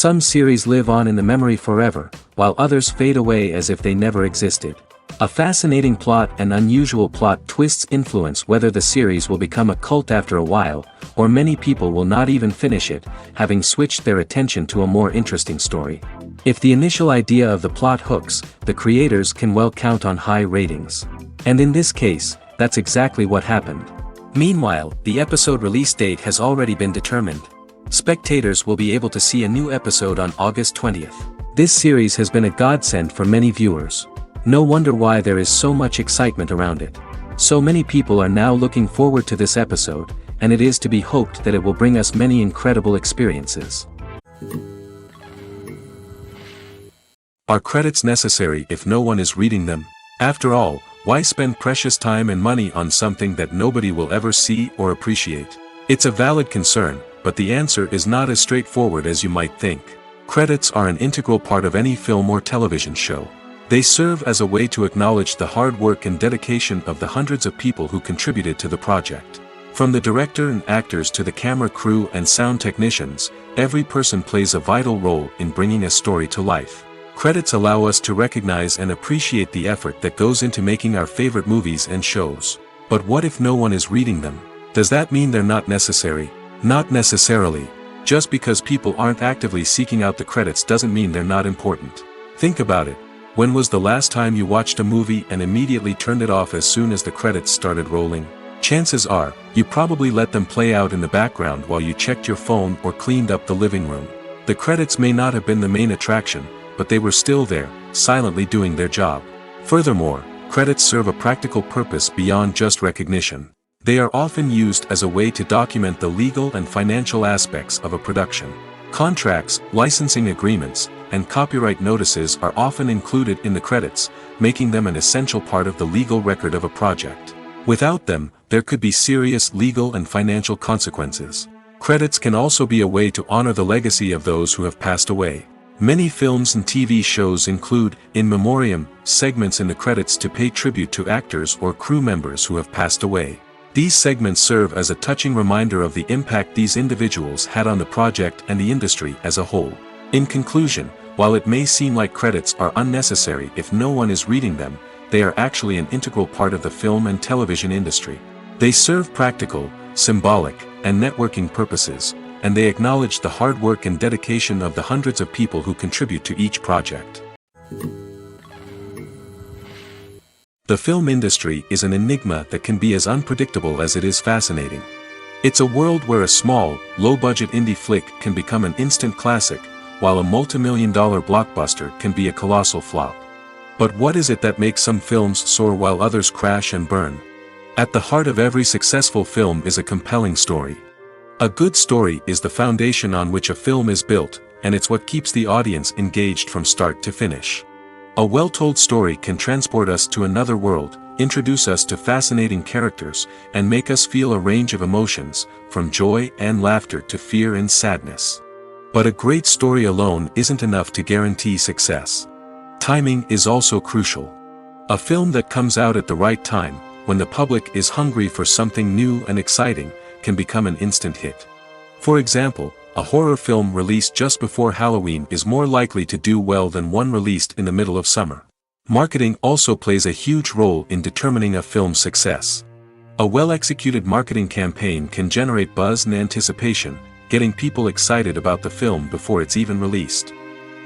Some series live on in the memory forever, while others fade away as if they never existed. A fascinating plot and unusual plot twists influence whether the series will become a cult after a while, or many people will not even finish it, having switched their attention to a more interesting story. If the initial idea of the plot hooks, the creators can well count on high ratings. And in this case, that's exactly what happened. Meanwhile, the episode release date has already been determined. Spectators will be able to see a new episode on August 20th. This series has been a godsend for many viewers. No wonder why there is so much excitement around it. So many people are now looking forward to this episode, and it is to be hoped that it will bring us many incredible experiences. Are credits necessary if no one is reading them? After all, why spend precious time and money on something that nobody will ever see or appreciate? It's a valid concern, but the answer is not as straightforward as you might think. Credits are an integral part of any film or television show. They serve as a way to acknowledge the hard work and dedication of the hundreds of people who contributed to the project. From the director and actors to the camera crew and sound technicians, every person plays a vital role in bringing a story to life. Credits allow us to recognize and appreciate the effort that goes into making our favorite movies and shows. But what if no one is reading them? Does that mean they're not necessary? Not necessarily. Just because people aren't actively seeking out the credits doesn't mean they're not important. Think about it. When was the last time you watched a movie and immediately turned it off as soon as the credits started rolling? Chances are, you probably let them play out in the background while you checked your phone or cleaned up the living room. The credits may not have been the main attraction, but they were still there, silently doing their job. Furthermore, credits serve a practical purpose beyond just recognition. They are often used as a way to document the legal and financial aspects of a production. Contracts, licensing agreements, and copyright notices are often included in the credits, making them an essential part of the legal record of a project. Without them, there could be serious legal and financial consequences. Credits can also be a way to honor the legacy of those who have passed away. Many films and TV shows include, in memoriam, segments in the credits to pay tribute to actors or crew members who have passed away. These segments serve as a touching reminder of the impact these individuals had on the project and the industry as a whole. In conclusion, while it may seem like credits are unnecessary if no one is reading them, they are actually an integral part of the film and television industry. They serve practical, symbolic, and networking purposes, and they acknowledge the hard work and dedication of the hundreds of people who contribute to each project. The film industry is an enigma that can be as unpredictable as it is fascinating. It's a world where a small, low-budget indie flick can become an instant classic, while a multi-million-dollar blockbuster can be a colossal flop. But what is it that makes some films soar while others crash and burn? At the heart of every successful film is a compelling story. A good story is the foundation on which a film is built, and it's what keeps the audience engaged from start to finish. A well-told story can transport us to another world, introduce us to fascinating characters, and make us feel a range of emotions, from joy and laughter to fear and sadness. But a great story alone isn't enough to guarantee success. Timing is also crucial. A film that comes out at the right time, when the public is hungry for something new and exciting, can become an instant hit. For example, a horror film released just before Halloween is more likely to do well than one released in the middle of summer. Marketing also plays a huge role in determining a film's success. A well-executed marketing campaign can generate buzz and anticipation, getting people excited about the film before it's even released.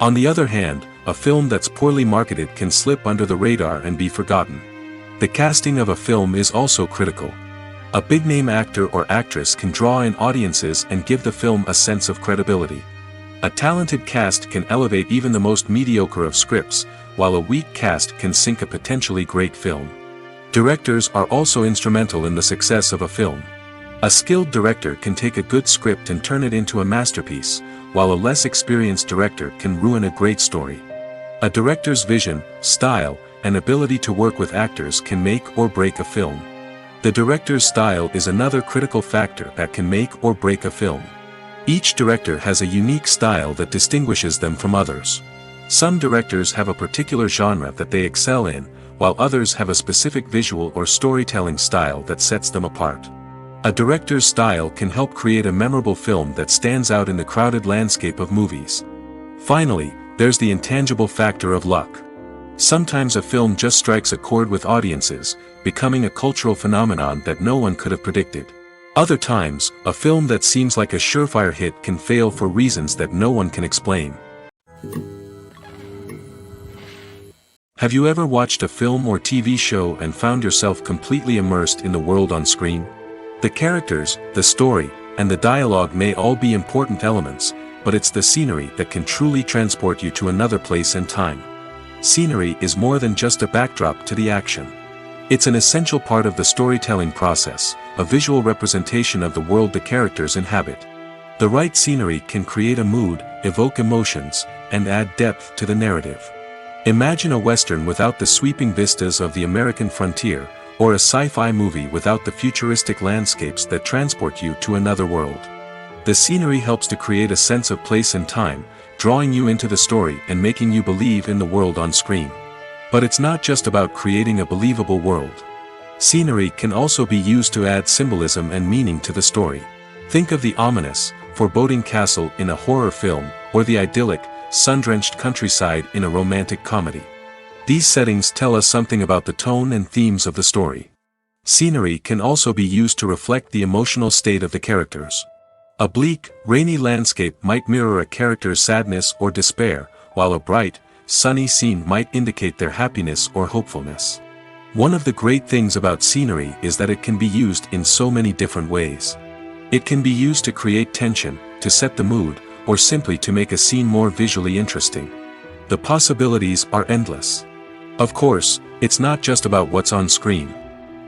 On the other hand, a film that's poorly marketed can slip under the radar and be forgotten. The casting of a film is also critical. A big-name actor or actress can draw in audiences and give the film a sense of credibility. A talented cast can elevate even the most mediocre of scripts, while a weak cast can sink a potentially great film. Directors are also instrumental in the success of a film. A skilled director can take a good script and turn it into a masterpiece, while a less experienced director can ruin a great story. A director's vision, style, and ability to work with actors can make or break a film. The director's style is another critical factor that can make or break a film. Each director has a unique style that distinguishes them from others. Some directors have a particular genre that they excel in, while others have a specific visual or storytelling style that sets them apart. A director's style can help create a memorable film that stands out in the crowded landscape of movies. Finally, there's the intangible factor of luck. Sometimes a film just strikes a chord with audiences, becoming a cultural phenomenon that no one could have predicted. Other times, a film that seems like a surefire hit can fail for reasons that no one can explain. Have you ever watched a film or TV show and found yourself completely immersed in the world on screen? The characters, the story, and the dialogue may all be important elements, but it's the scenery that can truly transport you to another place and time. Scenery is more than just a backdrop to the action. It's an essential part of the storytelling process, a visual representation of the world the characters inhabit. The right scenery can create a mood, evoke emotions, and add depth to the narrative. Imagine a Western without the sweeping vistas of the American frontier, or a sci-fi movie without the futuristic landscapes that transport you to another world. The scenery helps to create a sense of place and time, drawing you into the story and making you believe in the world on screen. But it's not just about creating a believable world. Scenery can also be used to add symbolism and meaning to the story. Think of the ominous, foreboding castle in a horror film, or the idyllic, sun-drenched countryside in a romantic comedy. These settings tell us something about the tone and themes of the story. Scenery can also be used to reflect the emotional state of the characters. A bleak, rainy landscape might mirror a character's sadness or despair, while a bright, sunny scene might indicate their happiness or hopefulness. One of the great things about scenery is that it can be used in so many different ways. It can be used to create tension, to set the mood, or simply to make a scene more visually interesting. The possibilities are endless. Of course, it's not just about what's on screen.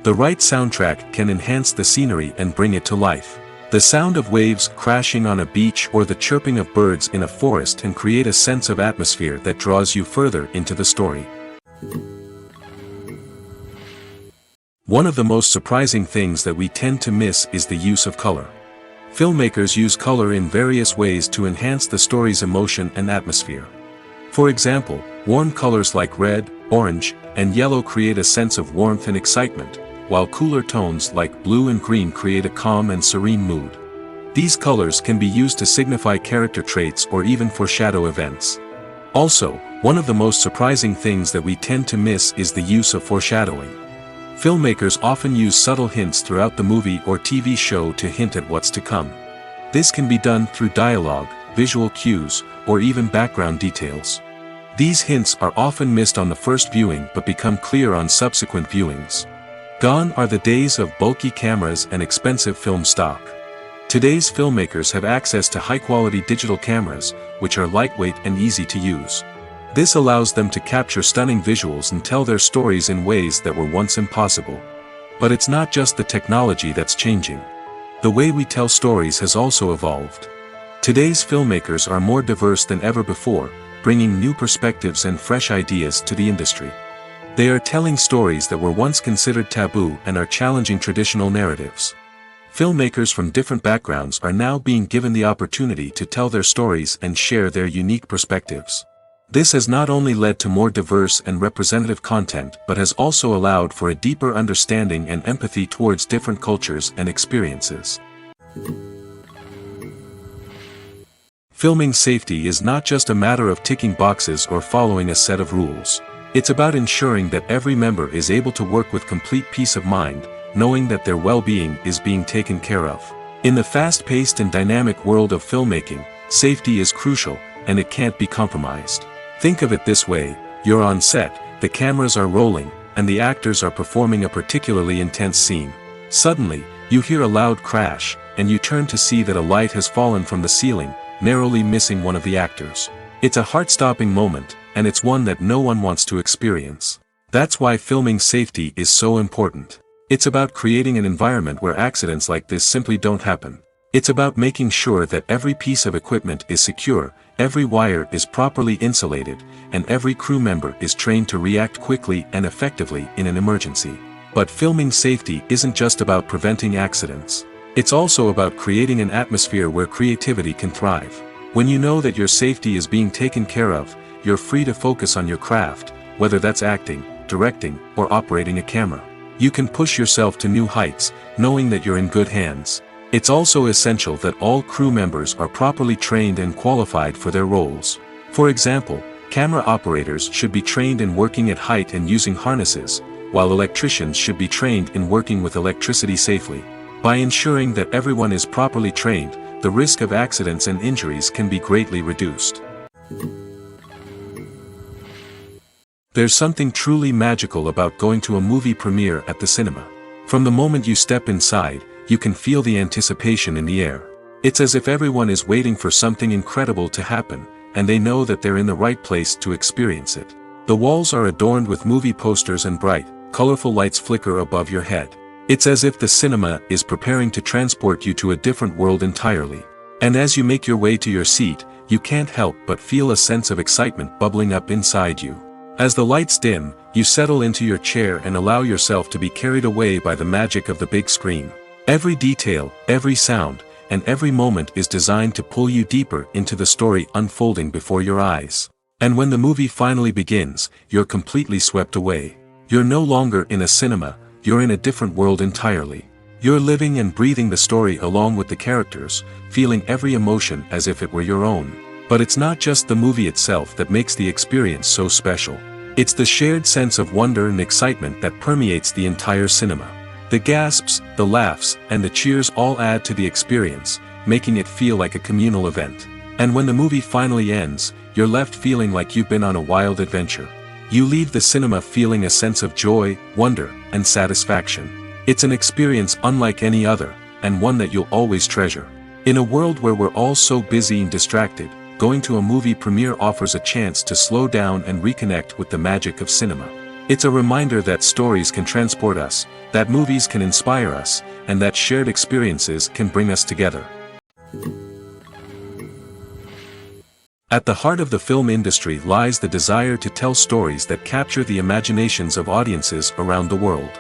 The right soundtrack can enhance the scenery and bring it to life. The sound of waves crashing on a beach or the chirping of birds in a forest can create a sense of atmosphere that draws you further into the story. One of the most surprising things that we tend to miss is the use of color. Filmmakers use color in various ways to enhance the story's emotion and atmosphere. For example, warm colors like red, orange, and yellow create a sense of warmth and excitement, while cooler tones like blue and green create a calm and serene mood. These colors can be used to signify character traits or even foreshadow events. Also, one of the most surprising things that we tend to miss is the use of foreshadowing. Filmmakers often use subtle hints throughout the movie or TV show to hint at what's to come. This can be done through dialogue, visual cues, or even background details. These hints are often missed on the first viewing but become clear on subsequent viewings. Gone are the days of bulky cameras and expensive film stock. Today's filmmakers have access to high-quality digital cameras, which are lightweight and easy to use. This allows them to capture stunning visuals and tell their stories in ways that were once impossible. But it's not just the technology that's changing. The way we tell stories has also evolved. Today's filmmakers are more diverse than ever before, bringing new perspectives and fresh ideas to the industry. They are telling stories that were once considered taboo and are challenging traditional narratives. Filmmakers from different backgrounds are now being given the opportunity to tell their stories and share their unique perspectives. This has not only led to more diverse and representative content but has also allowed for a deeper understanding and empathy towards different cultures and experiences. Filming safety is not just a matter of ticking boxes or following a set of rules. It's about ensuring that every member is able to work with complete peace of mind, knowing that their well-being is being taken care of. In the fast-paced and dynamic world of filmmaking, safety is crucial, and it can't be compromised. Think of it this way: you're on set, the cameras are rolling, and the actors are performing a particularly intense scene. Suddenly, you hear a loud crash, and you turn to see that a light has fallen from the ceiling, narrowly missing one of the actors. It's a heart-stopping moment, and it's one that no one wants to experience. That's why filming safety is so important. It's about creating an environment where accidents like this simply don't happen. It's about making sure that every piece of equipment is secure, every wire is properly insulated, and every crew member is trained to react quickly and effectively in an emergency. But filming safety isn't just about preventing accidents. It's also about creating an atmosphere where creativity can thrive. When you know that your safety is being taken care of, you're free to focus on your craft, whether that's acting, directing, or operating a camera. You can push yourself to new heights, knowing that you're in good hands. It's also essential that all crew members are properly trained and qualified for their roles. For example, camera operators should be trained in working at height and using harnesses, while electricians should be trained in working with electricity safely. By ensuring that everyone is properly trained, the risk of accidents and injuries can be greatly reduced. There's something truly magical about going to a movie premiere at the cinema. From the moment you step inside, you can feel the anticipation in the air. It's as if everyone is waiting for something incredible to happen, and they know that they're in the right place to experience it. The walls are adorned with movie posters and bright, colorful lights flicker above your head. It's as if the cinema is preparing to transport you to a different world entirely. And as you make your way to your seat, you can't help but feel a sense of excitement bubbling up inside you. As the lights dim, you settle into your chair and allow yourself to be carried away by the magic of the big screen. Every detail, every sound, and every moment is designed to pull you deeper into the story unfolding before your eyes. And when the movie finally begins, you're completely swept away. You're no longer in a cinema, you're in a different world entirely. You're living and breathing the story along with the characters, feeling every emotion as if it were your own. But it's not just the movie itself that makes the experience so special. It's the shared sense of wonder and excitement that permeates the entire cinema. The gasps, the laughs, and the cheers all add to the experience, making it feel like a communal event. And when the movie finally ends, you're left feeling like you've been on a wild adventure. You leave the cinema feeling a sense of joy, wonder, and satisfaction. It's an experience unlike any other, and one that you'll always treasure. In a world where we're all so busy and distracted, going to a movie premiere offers a chance to slow down and reconnect with the magic of cinema. It's a reminder that stories can transport us, that movies can inspire us, and that shared experiences can bring us together. At the heart of the film industry lies the desire to tell stories that capture the imaginations of audiences around the world.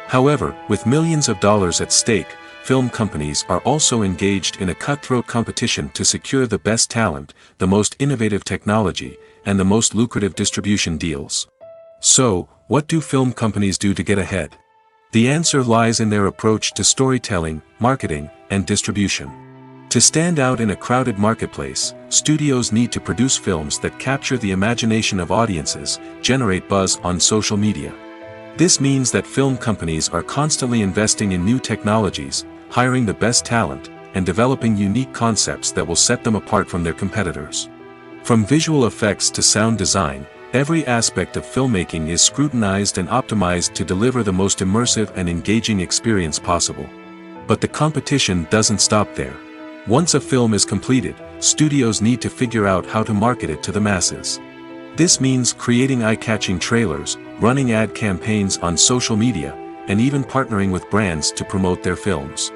However, with millions of dollars at stake, film companies are also engaged in a cutthroat competition to secure the best talent, the most innovative technology, and the most lucrative distribution deals. So, what do film companies do to get ahead? The answer lies in their approach to storytelling, marketing, and distribution. To stand out in a crowded marketplace, studios need to produce films that capture the imagination of audiences, generate buzz on social media. This means that film companies are constantly investing in new technologies, hiring the best talent, and developing unique concepts that will set them apart from their competitors. From visual effects to sound design, every aspect of filmmaking is scrutinized and optimized to deliver the most immersive and engaging experience possible. But the competition doesn't stop there. Once a film is completed, studios need to figure out how to market it to the masses. This means creating eye-catching trailers, running ad campaigns on social media, and even partnering with brands to promote their films.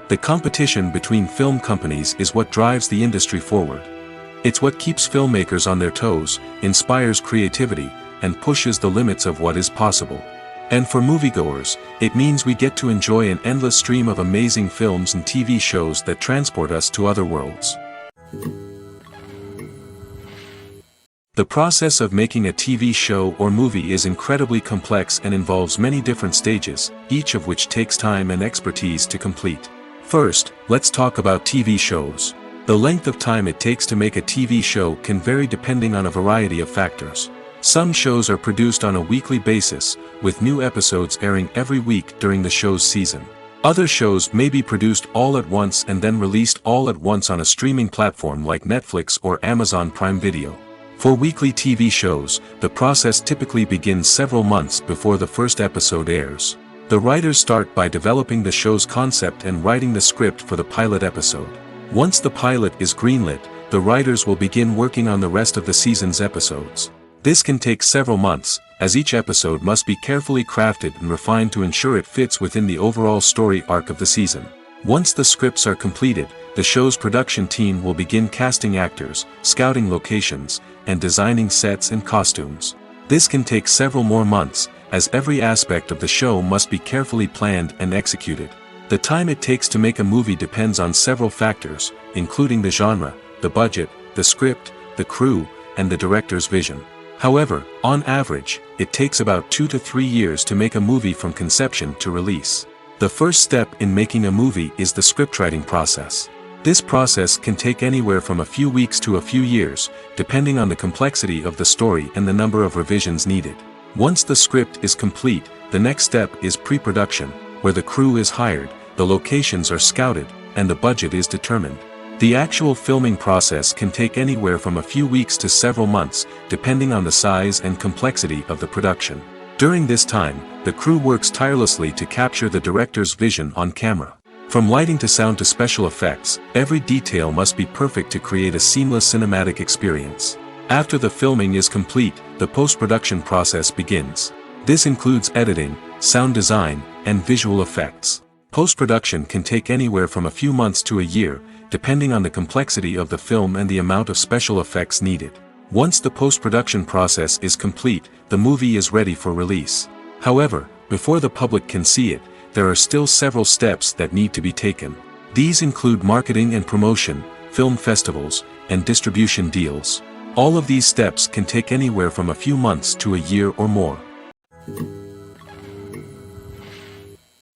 The competition between film companies is what drives the industry forward. It's what keeps filmmakers on their toes, inspires creativity, and pushes the limits of what is possible. And for moviegoers, it means we get to enjoy an endless stream of amazing films and TV shows that transport us to other worlds. The process of making a TV show or movie is incredibly complex and involves many different stages, each of which takes time and expertise to complete. First, let's talk about TV shows. The length of time it takes to make a TV show can vary depending on a variety of factors. Some shows are produced on a weekly basis, with new episodes airing every week during the show's season. Other shows may be produced all at once and then released all at once on a streaming platform like Netflix or Amazon Prime Video. For weekly TV shows, the process typically begins several months before the first episode airs. The writers start by developing the show's concept and writing the script for the pilot episode. Once the pilot is greenlit, the writers will begin working on the rest of the season's episodes. This can take several months, as each episode must be carefully crafted and refined to ensure it fits within the overall story arc of the season. Once the scripts are completed, the show's production team will begin casting actors, scouting locations, and designing sets and costumes. This can take several more months, as every aspect of the show must be carefully planned and executed. The time it takes to make a movie depends on several factors, including the genre, the budget, the script, the crew, and the director's vision. However, on average, it takes about 2 to 3 years to make a movie from conception to release. The first step in making a movie is the scriptwriting process. This process can take anywhere from a few weeks to a few years, depending on the complexity of the story and the number of revisions needed. Once the script is complete, the next step is pre-production, where the crew is hired, the locations are scouted, and the budget is determined. The actual filming process can take anywhere from a few weeks to several months, depending on the size and complexity of the production. During this time, the crew works tirelessly to capture the director's vision on camera. From lighting to sound to special effects, every detail must be perfect to create a seamless cinematic experience. After the filming is complete, the post-production process begins. This includes editing, sound design, and visual effects. Post-production can take anywhere from a few months to a year, depending on the complexity of the film and the amount of special effects needed. Once the post-production process is complete, the movie is ready for release. However, before the public can see it, there are still several steps that need to be taken. These include marketing and promotion, film festivals, and distribution deals. All of these steps can take anywhere from a few months to a year or more.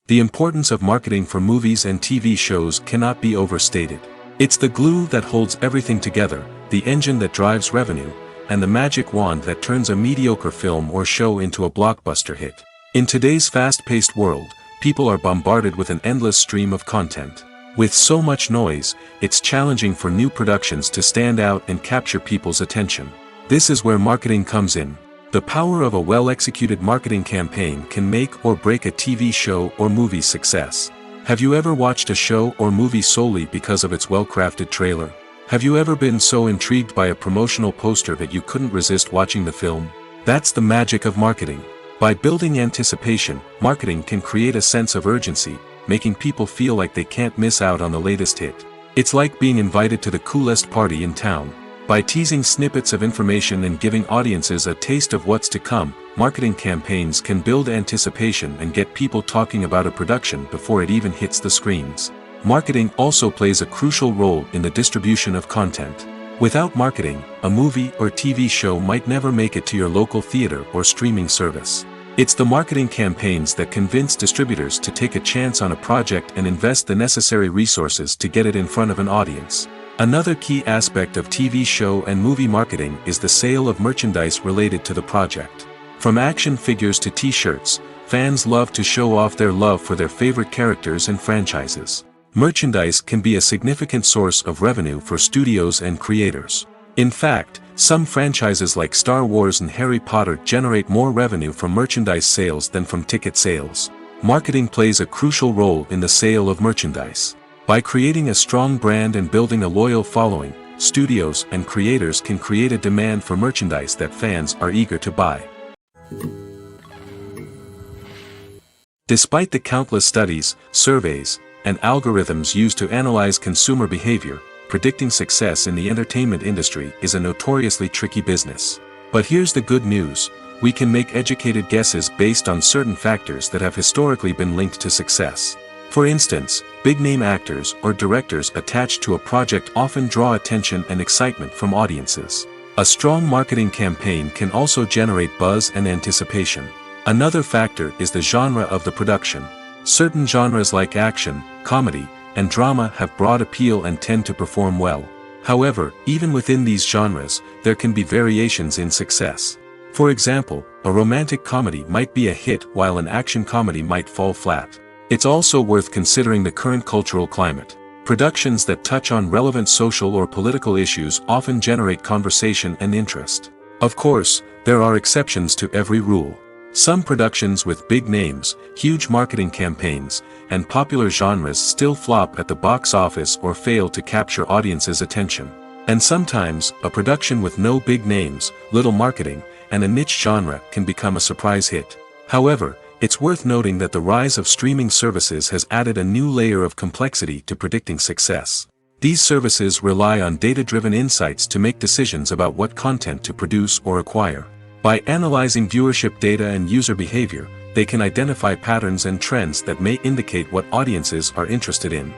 The importance of marketing for movies and TV shows cannot be overstated. It's the glue that holds everything together, the engine that drives revenue, and the magic wand that turns a mediocre film or show into a blockbuster hit. In today's fast-paced world, people are bombarded with an endless stream of content. With so much noise, it's challenging for new productions to stand out and capture people's attention. This is where marketing comes in. The power of a well-executed marketing campaign can make or break a TV show or movie's success. Have you ever watched a show or movie solely because of its well-crafted trailer? Have you ever been so intrigued by a promotional poster that you couldn't resist watching the film? That's the magic of marketing. By building anticipation, marketing can create a sense of urgency, making people feel like they can't miss out on the latest hit. It's like being invited to the coolest party in town. By teasing snippets of information and giving audiences a taste of what's to come, marketing campaigns can build anticipation and get people talking about a production before it even hits the screens. Marketing also plays a crucial role in the distribution of content. Without marketing, a movie or TV show might never make it to your local theater or streaming service. It's the marketing campaigns that convince distributors to take a chance on a project and invest the necessary resources to get it in front of an audience. Another key aspect of TV show and movie marketing is the sale of merchandise related to the project. From action figures to t-shirts, fans love to show off their love for their favorite characters and franchises. Merchandise can be a significant source of revenue for studios and creators. In fact, some franchises like Star Wars and Harry Potter generate more revenue from merchandise sales than from ticket sales. Marketing plays a crucial role in the sale of merchandise. By creating a strong brand and building a loyal following, studios and creators can create a demand for merchandise that fans are eager to buy. Despite the countless studies, surveys, and algorithms used to analyze consumer behavior, predicting success in the entertainment industry is a notoriously tricky business. But here's the good news: we can make educated guesses based on certain factors that have historically been linked to success. For instance, big-name actors or directors attached to a project often draw attention and excitement from audiences. A strong marketing campaign can also generate buzz and anticipation. Another factor is the genre of the production. Certain genres like action, comedy, and drama have broad appeal and tend to perform well. However, even within these genres, there can be variations in success. For example, a romantic comedy might be a hit while an action comedy might fall flat. It's also worth considering the current cultural climate. Productions that touch on relevant social or political issues often generate conversation and interest. Of course, there are exceptions to every rule. Some productions with big names, huge marketing campaigns, and popular genres still flop at the box office or fail to capture audiences' attention. And sometimes, a production with no big names, little marketing, and a niche genre can become a surprise hit. However, it's worth noting that the rise of streaming services has added a new layer of complexity to predicting success. These services rely on data-driven insights to make decisions about what content to produce or acquire. By analyzing viewership data and user behavior, they can identify patterns and trends that may indicate what audiences are interested in.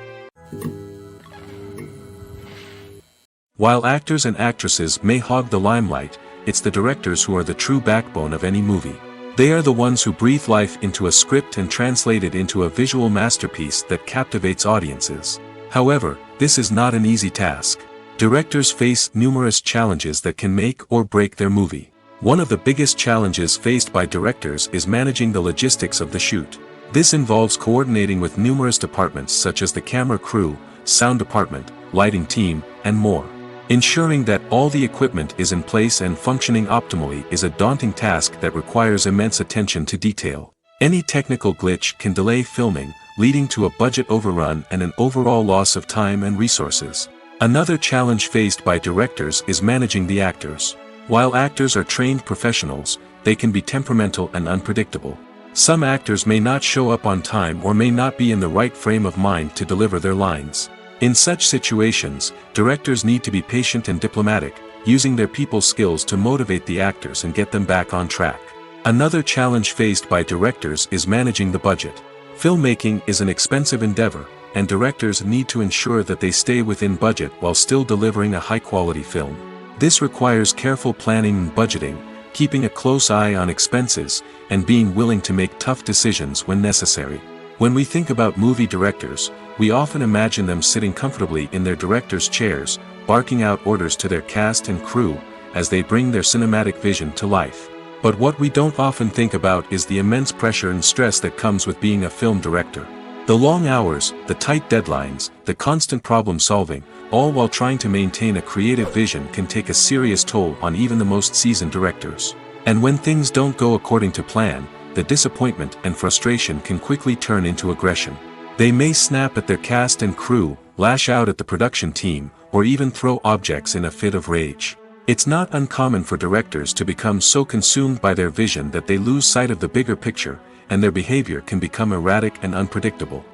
While actors and actresses may hog the limelight, it's the directors who are the true backbone of any movie. They are the ones who breathe life into a script and translate it into a visual masterpiece that captivates audiences. However, this is not an easy task. Directors face numerous challenges that can make or break their movie. One of the biggest challenges faced by directors is managing the logistics of the shoot. This involves coordinating with numerous departments such as the camera crew, sound department, lighting team, and more. Ensuring that all the equipment is in place and functioning optimally is a daunting task that requires immense attention to detail. Any technical glitch can delay filming, leading to a budget overrun and an overall loss of time and resources. Another challenge faced by directors is managing the actors. While actors are trained professionals, they can be temperamental and unpredictable. Some actors may not show up on time or may not be in the right frame of mind to deliver their lines. In such situations, directors need to be patient and diplomatic, using their people skills to motivate the actors and get them back on track. Another challenge faced by directors is managing the budget. Filmmaking is an expensive endeavor, and directors need to ensure that they stay within budget while still delivering a high-quality film. This requires careful planning and budgeting, keeping a close eye on expenses, and being willing to make tough decisions when necessary. When we think about movie directors, we often imagine them sitting comfortably in their director's chairs, barking out orders to their cast and crew, as they bring their cinematic vision to life. But what we don't often think about is the immense pressure and stress that comes with being a film director. The long hours, the tight deadlines, the constant problem solving, all while trying to maintain a creative vision can take a serious toll on even the most seasoned directors. And when things don't go according to plan, the disappointment and frustration can quickly turn into aggression. They may snap at their cast and crew, lash out at the production team, or even throw objects in a fit of rage. It's not uncommon for directors to become so consumed by their vision that they lose sight of the bigger picture, and their behavior can become erratic and unpredictable.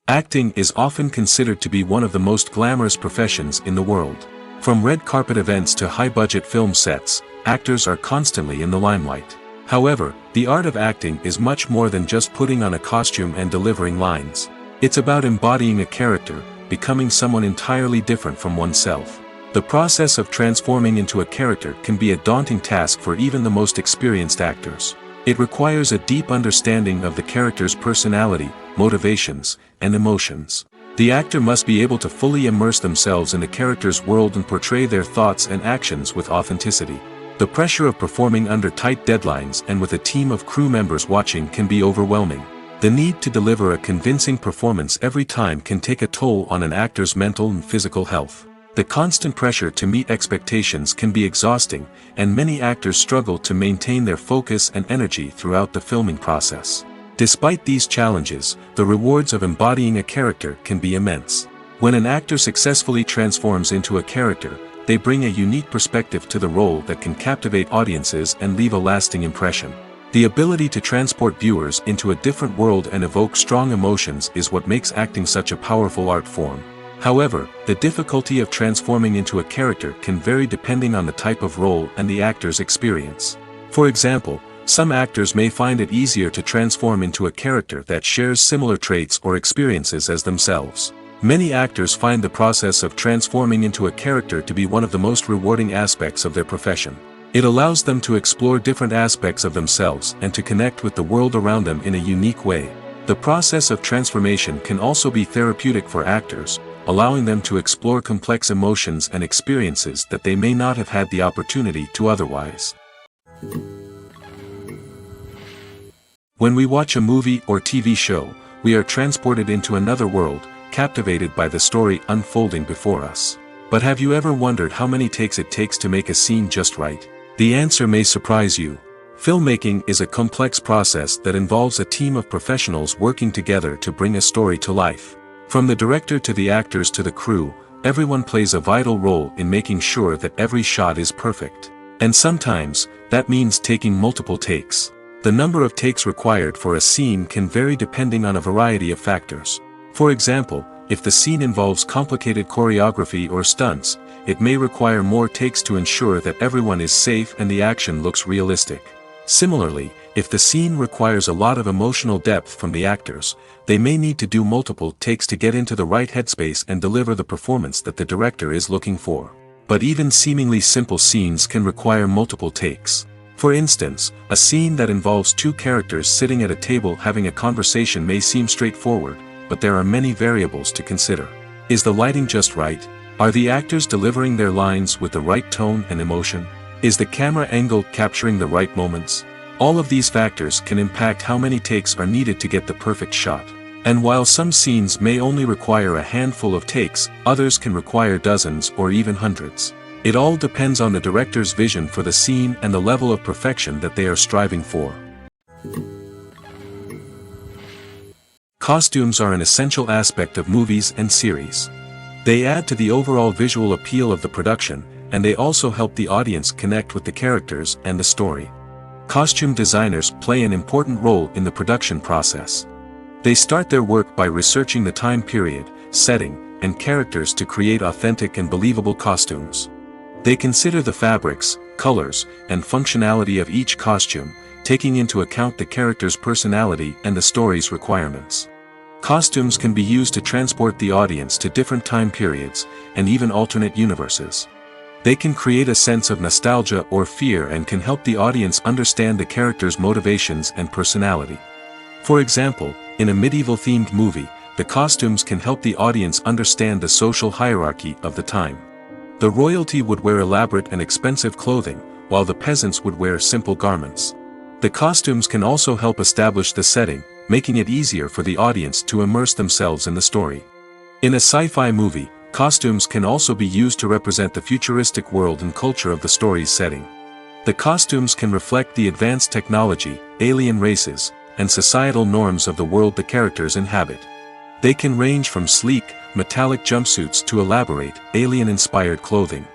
Acting is often considered to be one of the most glamorous professions in the world. From red carpet events to high-budget film sets, actors are constantly in the limelight. However, the art of acting is much more than just putting on a costume and delivering lines. It's about embodying a character, becoming someone entirely different from oneself. The process of transforming into a character can be a daunting task for even the most experienced actors. It requires a deep understanding of the character's personality, motivations, and emotions. The actor must be able to fully immerse themselves in the character's world and portray their thoughts and actions with authenticity. The pressure of performing under tight deadlines and with a team of crew members watching can be overwhelming. The need to deliver a convincing performance every time can take a toll on an actor's mental and physical health. The constant pressure to meet expectations can be exhausting, and many actors struggle to maintain their focus and energy throughout the filming process. Despite these challenges, the rewards of embodying a character can be immense. When an actor successfully transforms into a character, they bring a unique perspective to the role that can captivate audiences and leave a lasting impression. The ability to transport viewers into a different world and evoke strong emotions is what makes acting such a powerful art form. However, the difficulty of transforming into a character can vary depending on the type of role and the actor's experience. For example, some actors may find it easier to transform into a character that shares similar traits or experiences as themselves. Many actors find the process of transforming into a character to be one of the most rewarding aspects of their profession. It allows them to explore different aspects of themselves and to connect with the world around them in a unique way. The process of transformation can also be therapeutic for actors, allowing them to explore complex emotions and experiences that they may not have had the opportunity to otherwise. When we watch a movie or TV show, we are transported into another world, captivated by the story unfolding before us. But have you ever wondered how many takes it takes to make a scene just right? The answer may surprise you. Filmmaking is a complex process that involves a team of professionals working together to bring a story to life. From the director to the actors to the crew, everyone plays a vital role in making sure that every shot is perfect. And sometimes, that means taking multiple takes. The number of takes required for a scene can vary depending on a variety of factors. For example, if the scene involves complicated choreography or stunts, it may require more takes to ensure that everyone is safe and the action looks realistic. Similarly, if the scene requires a lot of emotional depth from the actors, they may need to do multiple takes to get into the right headspace and deliver the performance that the director is looking for. But even seemingly simple scenes can require multiple takes. For instance, a scene that involves two characters sitting at a table having a conversation may seem straightforward, but there are many variables to consider. Is the lighting just right? Are the actors delivering their lines with the right tone and emotion? Is the camera angle capturing the right moments? All of these factors can impact how many takes are needed to get the perfect shot. And while some scenes may only require a handful of takes, others can require dozens or even hundreds. It all depends on the director's vision for the scene and the level of perfection that they are striving for. Costumes are an essential aspect of movies and series. They add to the overall visual appeal of the production, and they also help the audience connect with the characters and the story. Costume designers play an important role in the production process. They start their work by researching the time period, setting, and characters to create authentic and believable costumes. They consider the fabrics, colors, and functionality of each costume, taking into account the character's personality and the story's requirements. Costumes can be used to transport the audience to different time periods, and even alternate universes. They can create a sense of nostalgia or fear and can help the audience understand the character's motivations and personality. For example, in a medieval-themed movie, the costumes can help the audience understand the social hierarchy of the time. The royalty would wear elaborate and expensive clothing, while the peasants would wear simple garments. The costumes can also help establish the setting, making it easier for the audience to immerse themselves in the story. In a sci-fi movie, costumes can also be used to represent the futuristic world and culture of the story's setting. The costumes can reflect the advanced technology, alien races, and societal norms of the world the characters inhabit. They can range from sleek, metallic jumpsuits to elaborate, alien-inspired clothing.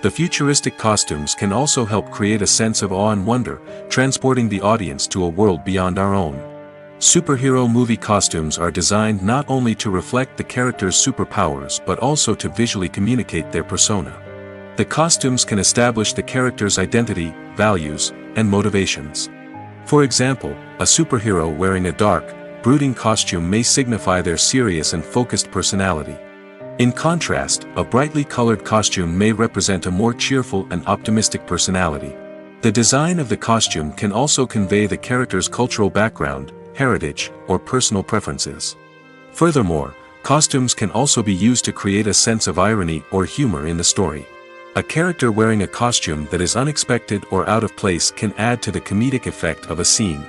The futuristic costumes can also help create a sense of awe and wonder, transporting the audience to a world beyond our own. Superhero movie costumes are designed not only to reflect the character's superpowers but also to visually communicate their persona. The costumes can establish the character's identity, values, and motivations. For example, a superhero wearing a dark, brooding costume may signify their serious and focused personality. In contrast, a brightly colored costume may represent a more cheerful and optimistic personality. The design of the costume can also convey the character's cultural background, heritage, or personal preferences. Furthermore, costumes can also be used to create a sense of irony or humor in the story. A character wearing a costume that is unexpected or out of place can add to the comedic effect of a scene.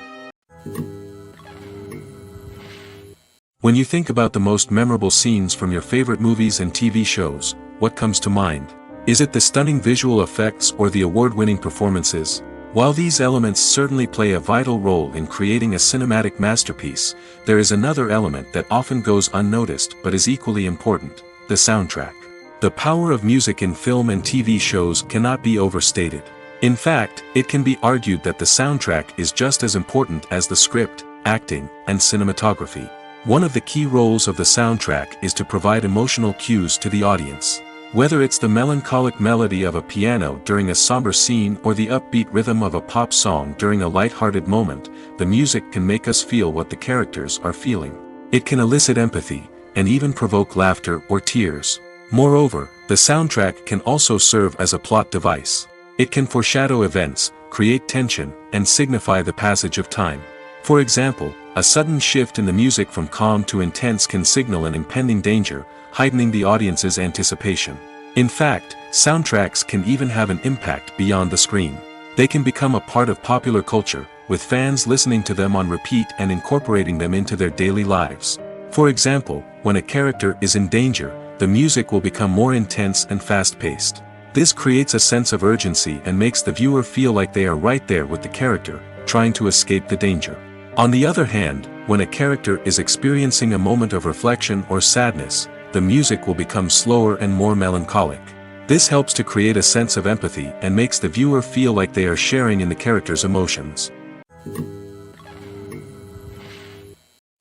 When you think about the most memorable scenes from your favorite movies and TV shows, what comes to mind? Is it the stunning visual effects or the award-winning performances? While these elements certainly play a vital role in creating a cinematic masterpiece, there is another element that often goes unnoticed but is equally important: the soundtrack. The power of music in film and TV shows cannot be overstated. In fact, it can be argued that the soundtrack is just as important as the script, acting, and cinematography. One of the key roles of the soundtrack is to provide emotional cues to the audience. Whether it's the melancholic melody of a piano during a somber scene or the upbeat rhythm of a pop song during a light-hearted moment, the music can make us feel what the characters are feeling. It can elicit empathy, and even provoke laughter or tears. Moreover, the soundtrack can also serve as a plot device. It can foreshadow events, create tension, and signify the passage of time. For example, a sudden shift in the music from calm to intense can signal an impending danger, heightening the audience's anticipation. In fact, soundtracks can even have an impact beyond the screen. They can become a part of popular culture, with fans listening to them on repeat and incorporating them into their daily lives. For example, when a character is in danger, the music will become more intense and fast-paced. This creates a sense of urgency and makes the viewer feel like they are right there with the character, trying to escape the danger. On the other hand, when a character is experiencing a moment of reflection or sadness, the music will become slower and more melancholic. This helps to create a sense of empathy and makes the viewer feel like they are sharing in the character's emotions.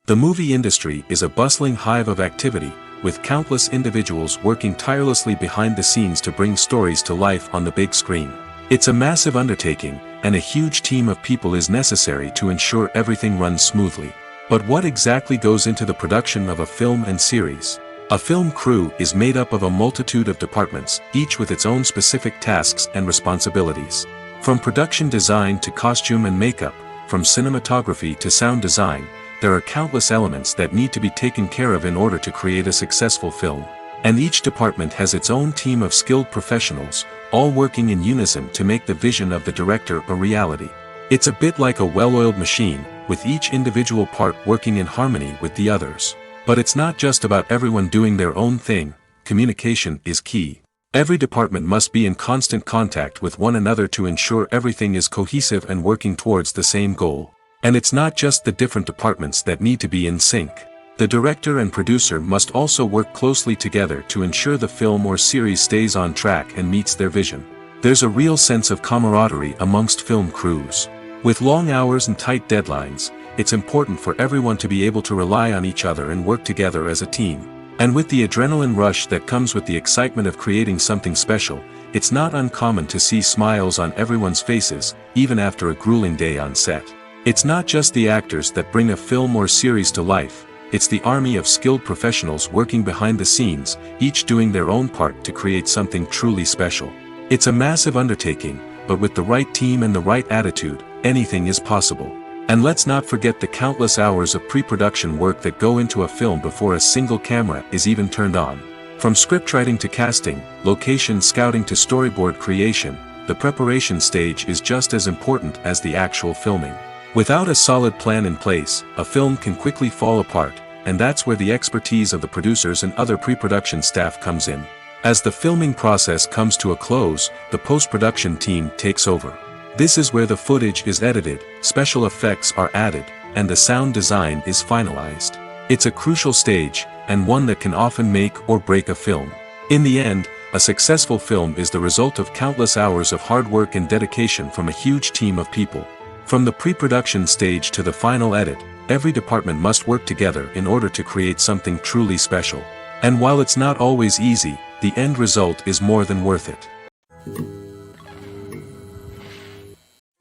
The movie industry is a bustling hive of activity, with countless individuals working tirelessly behind the scenes to bring stories to life on the big screen. It's a massive undertaking, and a huge team of people is necessary to ensure everything runs smoothly. But what exactly goes into the production of a film and series? A film crew is made up of a multitude of departments, each with its own specific tasks and responsibilities. From production design to costume and makeup, from cinematography to sound design, there are countless elements that need to be taken care of in order to create a successful film. And each department has its own team of skilled professionals, all working in unison to make the vision of the director a reality. It's a bit like a well-oiled machine, with each individual part working in harmony with the others. But it's not just about everyone doing their own thing. Communication is key. Every department must be in constant contact with one another to ensure everything is cohesive and working towards the same goal. And it's not just the different departments that need to be in sync. The director and producer must also work closely together to ensure the film or series stays on track and meets their vision. There's a real sense of camaraderie amongst film crews. With long hours and tight deadlines, it's important for everyone to be able to rely on each other and work together as a team. And with the adrenaline rush that comes with the excitement of creating something special, it's not uncommon to see smiles on everyone's faces, even after a grueling day on set. It's not just the actors that bring a film or series to life. It's the army of skilled professionals working behind the scenes, each doing their own part to create something truly special. It's a massive undertaking, but with the right team and the right attitude, anything is possible. And let's not forget the countless hours of pre-production work that go into a film before a single camera is even turned on. From scriptwriting to casting, location scouting to storyboard creation, the preparation stage is just as important as the actual filming. Without a solid plan in place, a film can quickly fall apart, and that's where the expertise of the producers and other pre-production staff comes in. As the filming process comes to a close, the post-production team takes over. This is where the footage is edited, special effects are added, and the sound design is finalized. It's a crucial stage, and one that can often make or break a film. In the end, a successful film is the result of countless hours of hard work and dedication from a huge team of people. From the pre-production stage to the final edit, every department must work together in order to create something truly special. And while it's not always easy, the end result is more than worth it.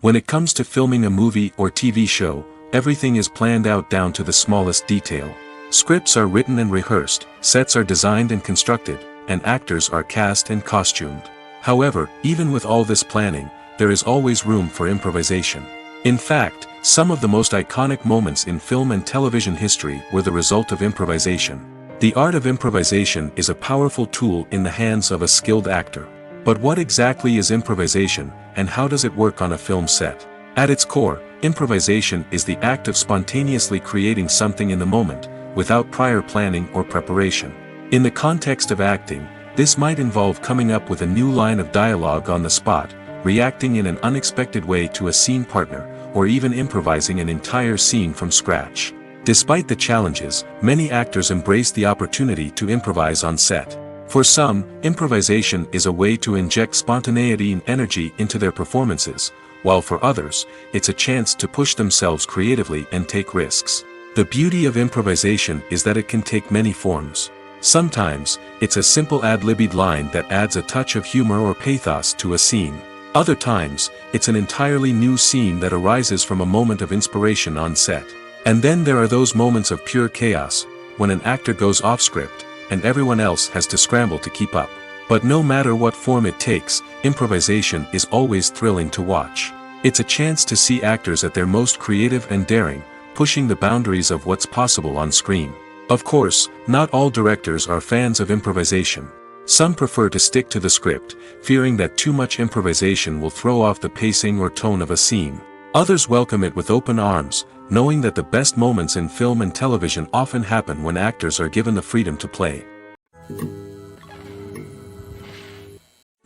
When it comes to filming a movie or TV show, everything is planned out down to the smallest detail. Scripts are written and rehearsed, sets are designed and constructed, and actors are cast and costumed. However, even with all this planning, there is always room for improvisation. In fact, some of the most iconic moments in film and television history were the result of improvisation. The art of improvisation is a powerful tool in the hands of a skilled actor. But what exactly is improvisation, and how does it work on a film set? At its core, improvisation is the act of spontaneously creating something in the moment, without prior planning or preparation. In the context of acting, this might involve coming up with a new line of dialogue on the spot, reacting in an unexpected way to a scene partner, or even improvising an entire scene from scratch. Despite the challenges, many actors embrace the opportunity to improvise on set. For some, improvisation is a way to inject spontaneity and energy into their performances, while for others, it's a chance to push themselves creatively and take risks. The beauty of improvisation is that it can take many forms. Sometimes, it's a simple ad-libbed line that adds a touch of humor or pathos to a scene. Other times, it's an entirely new scene that arises from a moment of inspiration on set. And then there are those moments of pure chaos, when an actor goes off script, and everyone else has to scramble to keep up. But no matter what form it takes, improvisation is always thrilling to watch. It's a chance to see actors at their most creative and daring, pushing the boundaries of what's possible on screen. Of course, not all directors are fans of improvisation. Some prefer to stick to the script, fearing that too much improvisation will throw off the pacing or tone of a scene. Others welcome it with open arms, knowing that the best moments in film and television often happen when actors are given the freedom to play.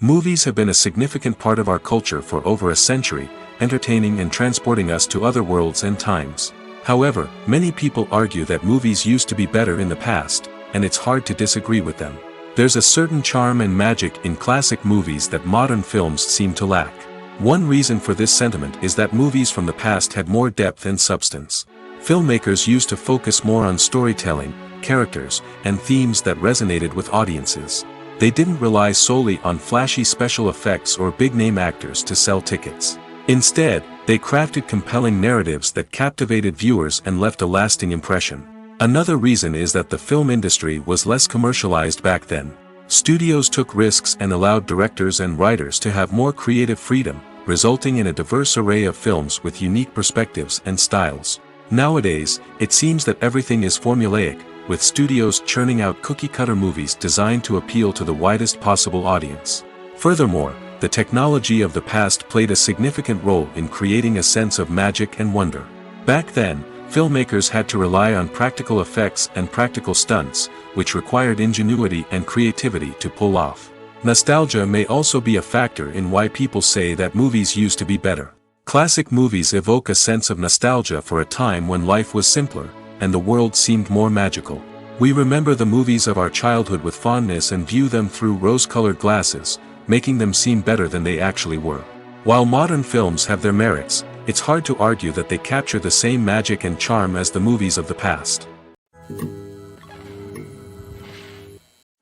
Movies have been a significant part of our culture for over a century, entertaining and transporting us to other worlds and times. However, many people argue that movies used to be better in the past, and it's hard to disagree with them. There's a certain charm and magic in classic movies that modern films seem to lack. One reason for this sentiment is that movies from the past had more depth and substance. Filmmakers used to focus more on storytelling, characters, and themes that resonated with audiences. They didn't rely solely on flashy special effects or big-name actors to sell tickets. Instead, they crafted compelling narratives that captivated viewers and left a lasting impression. Another reason is that the film industry was less commercialized back then. Studios took risks and allowed directors and writers to have more creative freedom, resulting in a diverse array of films with unique perspectives and styles. Nowadays, it seems that everything is formulaic, with studios churning out cookie-cutter movies designed to appeal to the widest possible audience. Furthermore, the technology of the past played a significant role in creating a sense of magic and wonder. Back then, filmmakers had to rely on practical effects and practical stunts, which required ingenuity and creativity to pull off. Nostalgia may also be a factor in why people say that movies used to be better. Classic movies evoke a sense of nostalgia for a time when life was simpler, and the world seemed more magical. We remember the movies of our childhood with fondness and view them through rose-colored glasses, making them seem better than they actually were. While modern films have their merits, it's hard to argue that they capture the same magic and charm as the movies of the past.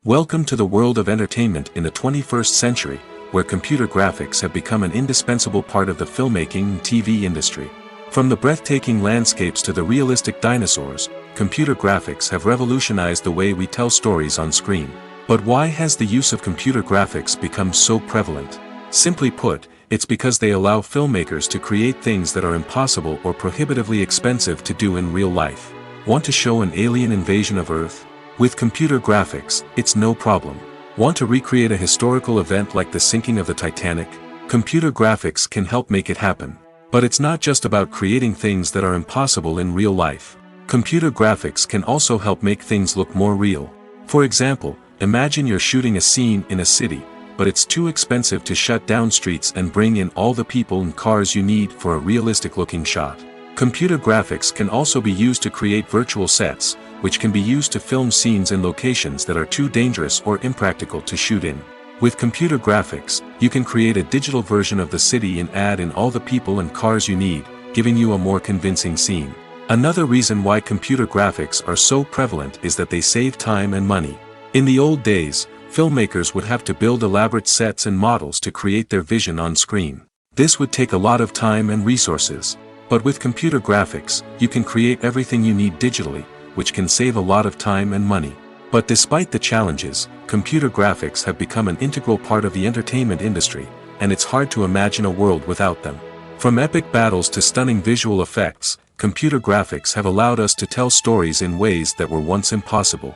Welcome to the world of entertainment in the 21st century, where computer graphics have become an indispensable part of the filmmaking and TV industry. From the breathtaking landscapes to the realistic dinosaurs, computer graphics have revolutionized the way we tell stories on screen. But why has the use of computer graphics become so prevalent? Simply put, it's because they allow filmmakers to create things that are impossible or prohibitively expensive to do in real life. Want to show an alien invasion of Earth? With computer graphics, it's no problem. Want to recreate a historical event like the sinking of the Titanic? Computer graphics can help make it happen. But it's not just about creating things that are impossible in real life. Computer graphics can also help make things look more real. For example, imagine you're shooting a scene in a city, but it's too expensive to shut down streets and bring in all the people and cars you need for a realistic-looking shot. Computer graphics can also be used to create virtual sets, which can be used to film scenes in locations that are too dangerous or impractical to shoot in. With computer graphics, you can create a digital version of the city and add in all the people and cars you need, giving you a more convincing scene. Another reason why computer graphics are so prevalent is that they save time and money. In the old days, filmmakers would have to build elaborate sets and models to create their vision on screen. This would take a lot of time and resources. But with computer graphics, you can create everything you need digitally, which can save a lot of time and money. But despite the challenges, computer graphics have become an integral part of the entertainment industry, and it's hard to imagine a world without them. From epic battles to stunning visual effects, computer graphics have allowed us to tell stories in ways that were once impossible.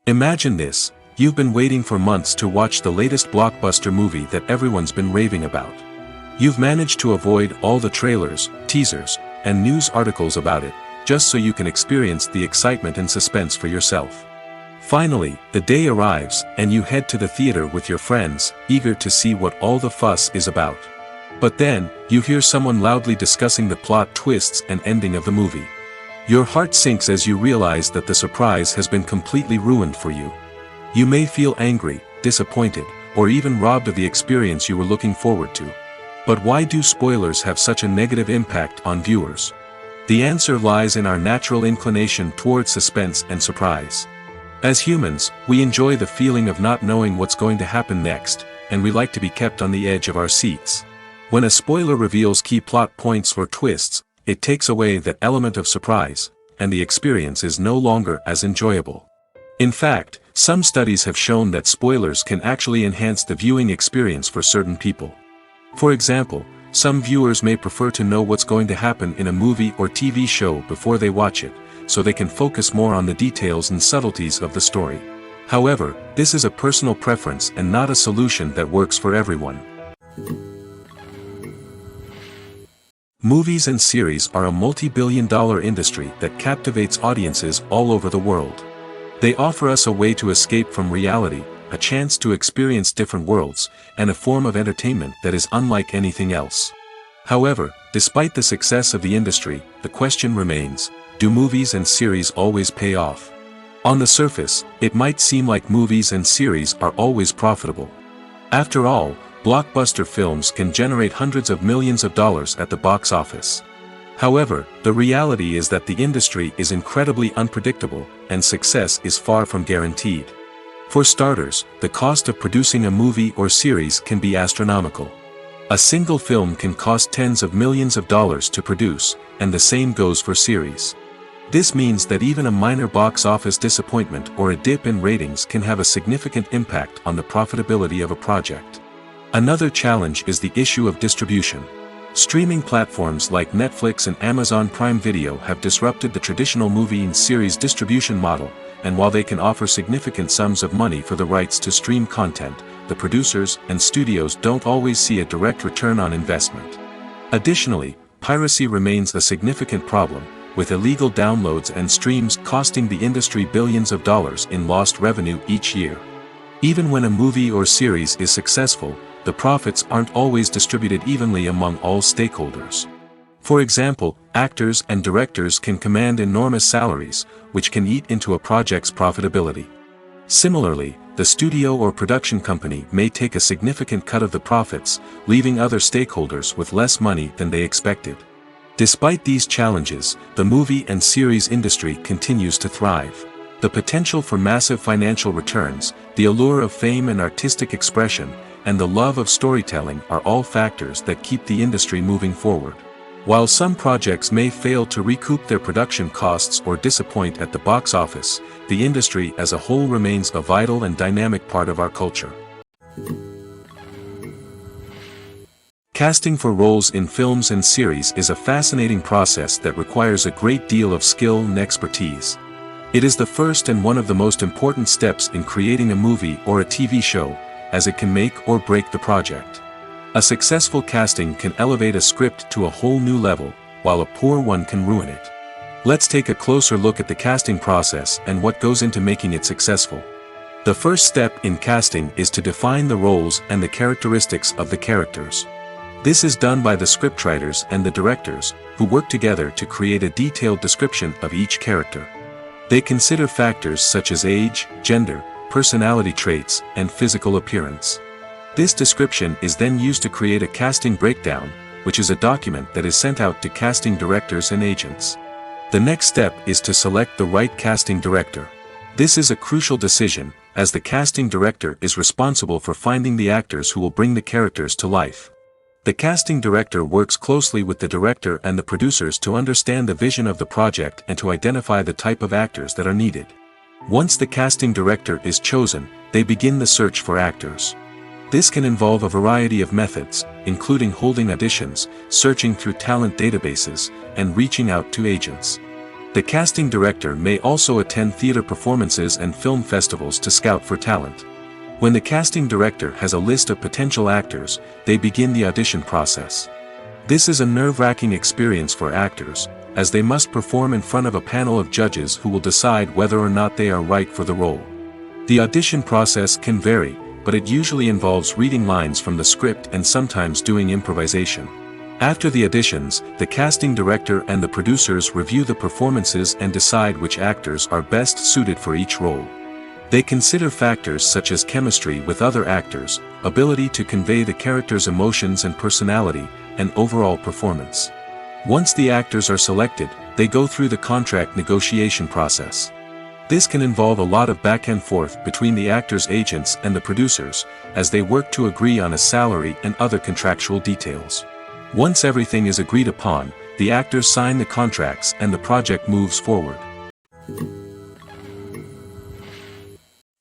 Imagine this: you've been waiting for months to watch the latest blockbuster movie that everyone's been raving about. You've managed to avoid all the trailers, teasers, and news articles about it, just so you can experience the excitement and suspense for yourself. Finally, the day arrives, and you head to the theater with your friends, eager to see what all the fuss is about. But then, you hear someone loudly discussing the plot twists and ending of the movie. Your heart sinks as you realize that the surprise has been completely ruined for you. You may feel angry, disappointed, or even robbed of the experience you were looking forward to. But why do spoilers have such a negative impact on viewers? The answer lies in our natural inclination towards suspense and surprise. As humans, we enjoy the feeling of not knowing what's going to happen next, and we like to be kept on the edge of our seats. When a spoiler reveals key plot points or twists, it takes away that element of surprise, and the experience is no longer as enjoyable. In fact, some studies have shown that spoilers can actually enhance the viewing experience for certain people. For example, some viewers may prefer to know what's going to happen in a movie or TV show before they watch it, so they can focus more on the details and subtleties of the story. However, this is a personal preference and not a solution that works for everyone. Movies and series are a multi-billion-dollar industry that captivates audiences all over the world. They offer us a way to escape from reality, a chance to experience different worlds, and a form of entertainment that is unlike anything else. However, despite the success of the industry, the question remains: do movies and series always pay off? On the surface, it might seem like movies and series are always profitable. After all, blockbuster films can generate hundreds of millions of dollars at the box office. However, the reality is that the industry is incredibly unpredictable, and success is far from guaranteed. For starters, the cost of producing a movie or series can be astronomical. A single film can cost tens of millions of dollars to produce, and the same goes for series. This means that even a minor box office disappointment or a dip in ratings can have a significant impact on the profitability of a project. Another challenge is the issue of distribution. Streaming platforms like Netflix and Amazon Prime Video have disrupted the traditional movie and series distribution model, and while they can offer significant sums of money for the rights to stream content, the producers and studios don't always see a direct return on investment. Additionally, piracy remains a significant problem, with illegal downloads and streams costing the industry billions of dollars in lost revenue each year. Even when a movie or series is successful, the profits aren't always distributed evenly among all stakeholders. For example, actors and directors can command enormous salaries, which can eat into a project's profitability. Similarly, the studio or production company may take a significant cut of the profits, leaving other stakeholders with less money than they expected. Despite these challenges, the movie and series industry continues to thrive. The potential for massive financial returns, the allure of fame and artistic expression, and the love of storytelling are all factors that keep the industry moving forward. While some projects may fail to recoup their production costs or disappoint at the box office, the industry as a whole remains a vital and dynamic part of our culture. Casting for roles in films and series is a fascinating process that requires a great deal of skill and expertise. It is the first and one of the most important steps in creating a movie or a TV show, as it can make or break the project. A successful casting can elevate a script to a whole new level, while a poor one can ruin it. Let's take a closer look at the casting process and what goes into making it successful. The first step in casting is to define the roles and the characteristics of the characters. This is done by the scriptwriters and the directors, who work together to create a detailed description of each character. They consider factors such as age, gender, personality traits, and physical appearance. This description is then used to create a casting breakdown, which is a document that is sent out to casting directors and agents. The next step is to select the right casting director. This is a crucial decision, as the casting director is responsible for finding the actors who will bring the characters to life. The casting director works closely with the director and the producers to understand the vision of the project and to identify the type of actors that are needed. Once the casting director is chosen, they begin the search for actors. This can involve a variety of methods, including holding auditions, searching through talent databases, and reaching out to agents. The casting director may also attend theater performances and film festivals to scout for talent. When the casting director has a list of potential actors, they begin the audition process. This is a nerve-wracking experience for actors, as they must perform in front of a panel of judges who will decide whether or not they are right for the role. The audition process can vary, but it usually involves reading lines from the script and sometimes doing improvisation. After the auditions, the casting director and the producers review the performances and decide which actors are best suited for each role. They consider factors such as chemistry with other actors, ability to convey the character's emotions and personality, and overall performance. Once the actors are selected, they go through the contract negotiation process. This can involve a lot of back and forth between the actors' agents and the producers, as they work to agree on a salary and other contractual details. Once everything is agreed upon, the actors sign the contracts and the project moves forward.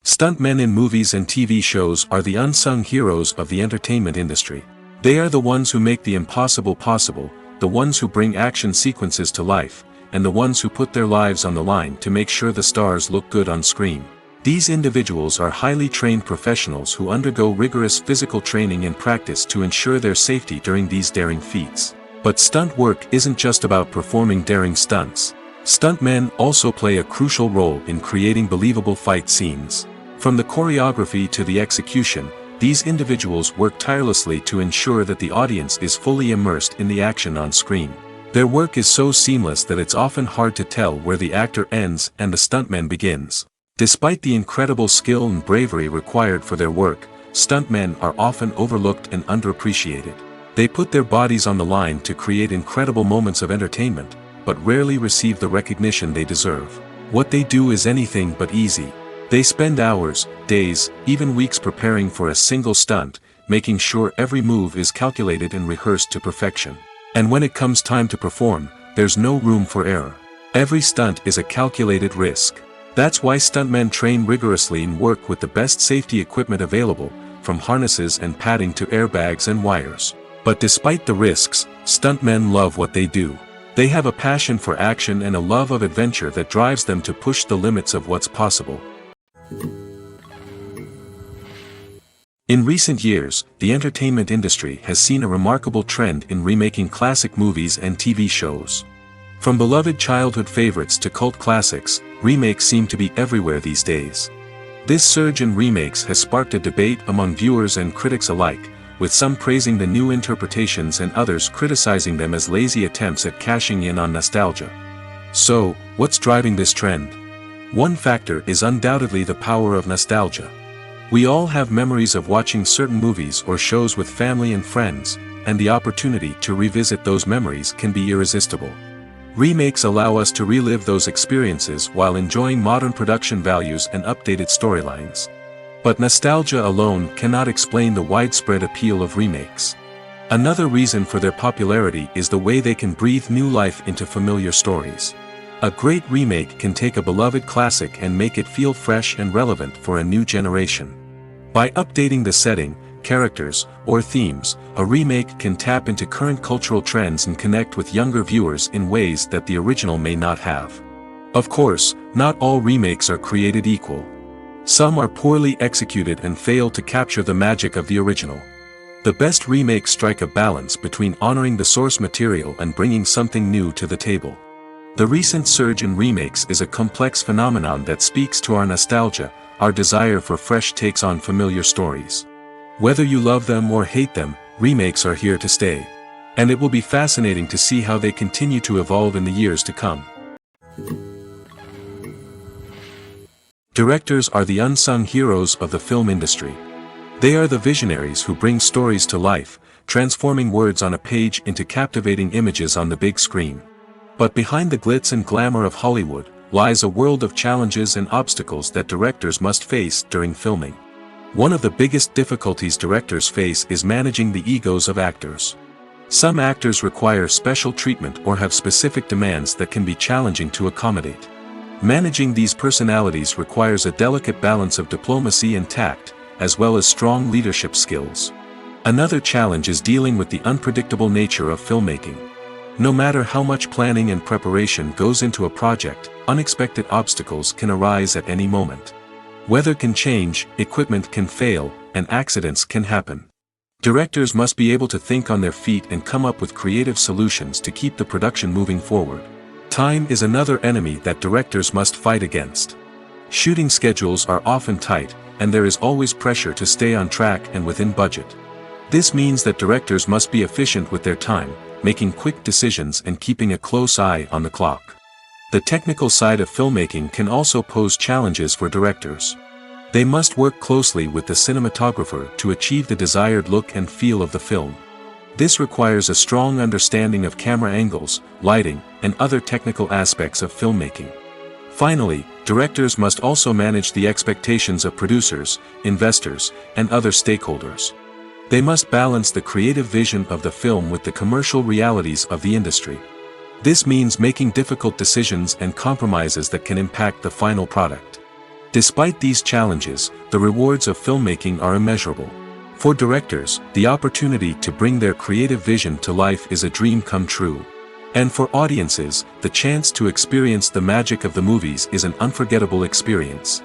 Stuntmen in movies and TV shows are the unsung heroes of the entertainment industry. They are the ones who make the impossible possible, the ones who bring action sequences to life, and the ones who put their lives on the line to make sure the stars look good on screen. These individuals are highly trained professionals who undergo rigorous physical training and practice to ensure their safety during these daring feats. But stunt work isn't just about performing daring stunts. Stuntmen also play a crucial role in creating believable fight scenes. From the choreography to the execution, these individuals work tirelessly to ensure that the audience is fully immersed in the action on screen. Their work is so seamless that it's often hard to tell where the actor ends and the stuntman begins. Despite the incredible skill and bravery required for their work, stuntmen are often overlooked and underappreciated. They put their bodies on the line to create incredible moments of entertainment, but rarely receive the recognition they deserve. What they do is anything but easy. They spend hours, days, even weeks preparing for a single stunt, making sure every move is calculated and rehearsed to perfection. And when it comes time to perform, there's no room for error. Every stunt is a calculated risk. That's why stuntmen train rigorously and work with the best safety equipment available, from harnesses and padding to airbags and wires. But despite the risks, Stuntmen love what they do. They have a passion for action and a love of adventure that drives them to push the limits of what's possible. In recent years, the entertainment industry has seen a remarkable trend in remaking classic movies and TV shows. From beloved childhood favorites to cult classics, remakes seem to be everywhere these days. This surge in remakes has sparked a debate among viewers and critics alike, with some praising the new interpretations and others criticizing them as lazy attempts at cashing in on nostalgia. So, what's driving this trend? One factor is undoubtedly the power of nostalgia. We all have memories of watching certain movies or shows with family and friends, and the opportunity to revisit those memories can be irresistible. Remakes allow us to relive those experiences while enjoying modern production values and updated storylines. But nostalgia alone cannot explain the widespread appeal of remakes. Another reason for their popularity is the way they can breathe new life into familiar stories. A great remake can take a beloved classic and make it feel fresh and relevant for a new generation. By updating the setting, characters, or themes, a remake can tap into current cultural trends and connect with younger viewers in ways that the original may not have. Of course, not all remakes are created equal. Some are poorly executed and fail to capture the magic of the original. The best remakes strike a balance between honoring the source material and bringing something new to the table. The recent surge in remakes is a complex phenomenon that speaks to our nostalgia, our desire for fresh takes on familiar stories. Whether you love them or hate them, remakes are here to stay. And it will be fascinating to see how they continue to evolve in the years to come. Directors are the unsung heroes of the film industry. They are the visionaries who bring stories to life, transforming words on a page into captivating images on the big screen. But behind the glitz and glamour of Hollywood, lies a world of challenges and obstacles that directors must face during filming. One of the biggest difficulties directors face is managing the egos of actors. Some actors require special treatment or have specific demands that can be challenging to accommodate. Managing these personalities requires a delicate balance of diplomacy and tact, as well as strong leadership skills. Another challenge is dealing with the unpredictable nature of filmmaking. No matter how much planning and preparation goes into a project, unexpected obstacles can arise at any moment. Weather can change, equipment can fail, and accidents can happen. Directors must be able to think on their feet and come up with creative solutions to keep the production moving forward. Time is another enemy that directors must fight against. Shooting schedules are often tight, and there is always pressure to stay on track and within budget. This means that directors must be efficient with their time, making quick decisions and keeping a close eye on the clock. The technical side of filmmaking can also pose challenges for directors. They must work closely with the cinematographer to achieve the desired look and feel of the film. This requires a strong understanding of camera angles, lighting, and other technical aspects of filmmaking. Finally, directors must also manage the expectations of producers, investors, and other stakeholders. They must balance the creative vision of the film with the commercial realities of the industry. This means making difficult decisions and compromises that can impact the final product. Despite these challenges, the rewards of filmmaking are immeasurable. For directors, the opportunity to bring their creative vision to life is a dream come true. And for audiences, the chance to experience the magic of the movies is an unforgettable experience.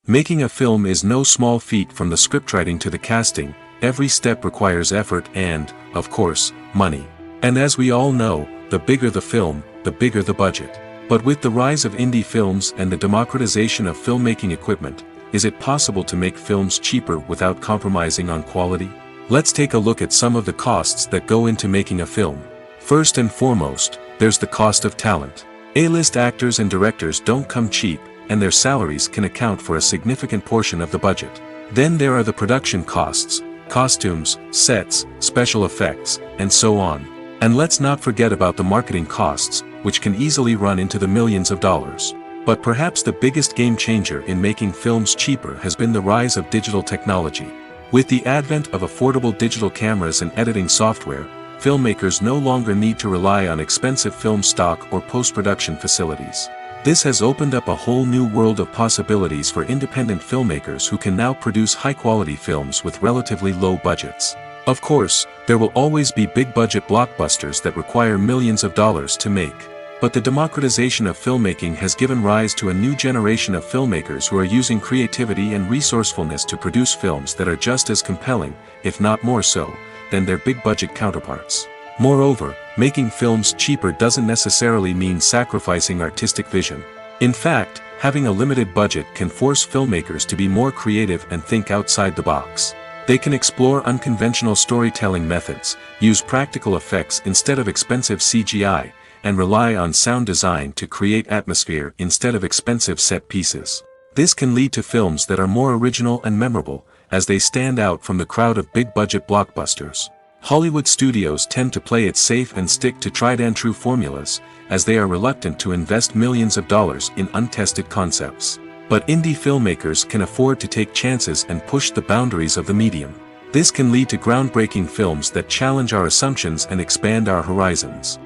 Making a film is no small feat. From the scriptwriting to the casting, every step requires effort and, of course, money. And as we all know, the bigger the film, the bigger the budget. But with the rise of indie films and the democratization of filmmaking equipment, is it possible to make films cheaper without compromising on quality? Let's take a look at some of the costs that go into making a film. First and foremost, there's the cost of talent. A-list actors and directors don't come cheap, and their salaries can account for a significant portion of the budget. Then there are the production costs, costumes, sets, special effects, and so on. And let's not forget about the marketing costs, which can easily run into the millions of dollars. But perhaps the biggest game changer in making films cheaper has been the rise of digital technology. With the advent of affordable digital cameras and editing software, filmmakers no longer need to rely on expensive film stock or post-production facilities. This has opened up a whole new world of possibilities for independent filmmakers who can now produce high-quality films with relatively low budgets. Of course, there will always be big-budget blockbusters that require millions of dollars to make. But the democratization of filmmaking has given rise to a new generation of filmmakers who are using creativity and resourcefulness to produce films that are just as compelling, if not more so, than their big-budget counterparts. Moreover, making films cheaper doesn't necessarily mean sacrificing artistic vision. In fact, having a limited budget can force filmmakers to be more creative and think outside the box. They can explore unconventional storytelling methods, use practical effects instead of expensive CGI, and rely on sound design to create atmosphere instead of expensive set pieces. This can lead to films that are more original and memorable, as they stand out from the crowd of big-budget blockbusters. Hollywood studios tend to play it safe and stick to tried-and-true formulas, as they are reluctant to invest millions of dollars in untested concepts. But indie filmmakers can afford to take chances and push the boundaries of the medium. This can lead to groundbreaking films that challenge our assumptions and expand our horizons.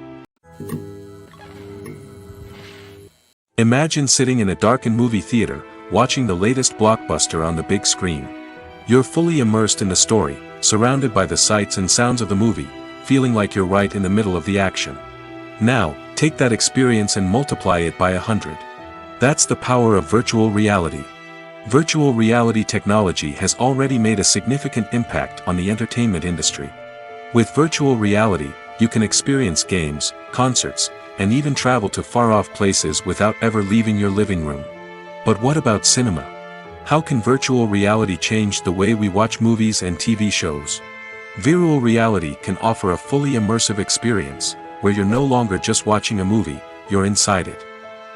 Imagine sitting in a darkened movie theater, watching the latest blockbuster on the big screen. You're fully immersed in the story, surrounded by the sights and sounds of the movie, feeling like you're right in the middle of the action. Now, take that experience and multiply it by 100. That's the power of virtual reality. Virtual reality technology has already made a significant impact on the entertainment industry. With virtual reality, you can experience games, concerts, and even travel to far-off places without ever leaving your living room. But what about cinema? How can virtual reality change the way we watch movies and TV shows? Virtual reality can offer a fully immersive experience, where you're no longer just watching a movie, you're inside it.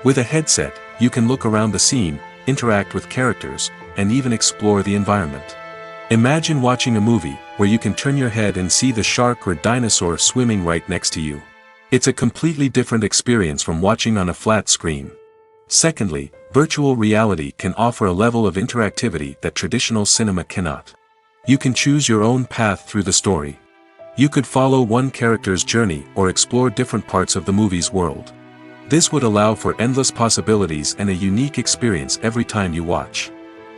With a headset, you can look around the scene, interact with characters, and even explore the environment. Imagine watching a movie, where you can turn your head and see the shark or dinosaur swimming right next to you. It's a completely different experience from watching on a flat screen. Secondly, virtual reality can offer a level of interactivity that traditional cinema cannot. You can choose your own path through the story. You could follow one character's journey or explore different parts of the movie's world. This would allow for endless possibilities and a unique experience every time you watch.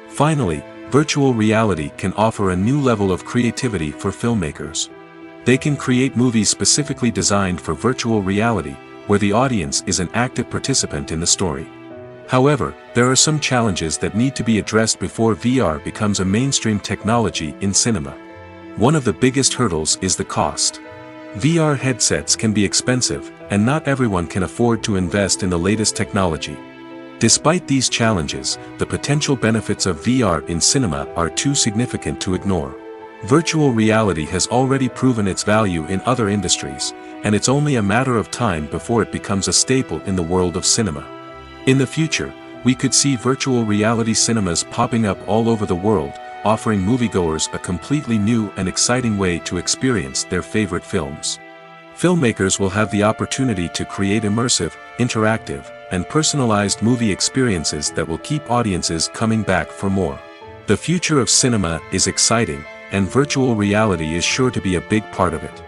Finally, virtual reality can offer a new level of creativity for filmmakers. They can create movies specifically designed for virtual reality, where the audience is an active participant in the story. However, there are some challenges that need to be addressed before VR becomes a mainstream technology in cinema. One of the biggest hurdles is the cost. VR headsets can be expensive, and not everyone can afford to invest in the latest technology. Despite these challenges, the potential benefits of VR in cinema are too significant to ignore. Virtual reality has already proven its value in other industries, and it's only a matter of time before it becomes a staple in the world of cinema. In the future, we could see virtual reality cinemas popping up all over the world, offering moviegoers a completely new and exciting way to experience their favorite films. Filmmakers will have the opportunity to create immersive, interactive, and personalized movie experiences that will keep audiences coming back for more. The future of cinema is exciting, and virtual reality is sure to be a big part of it.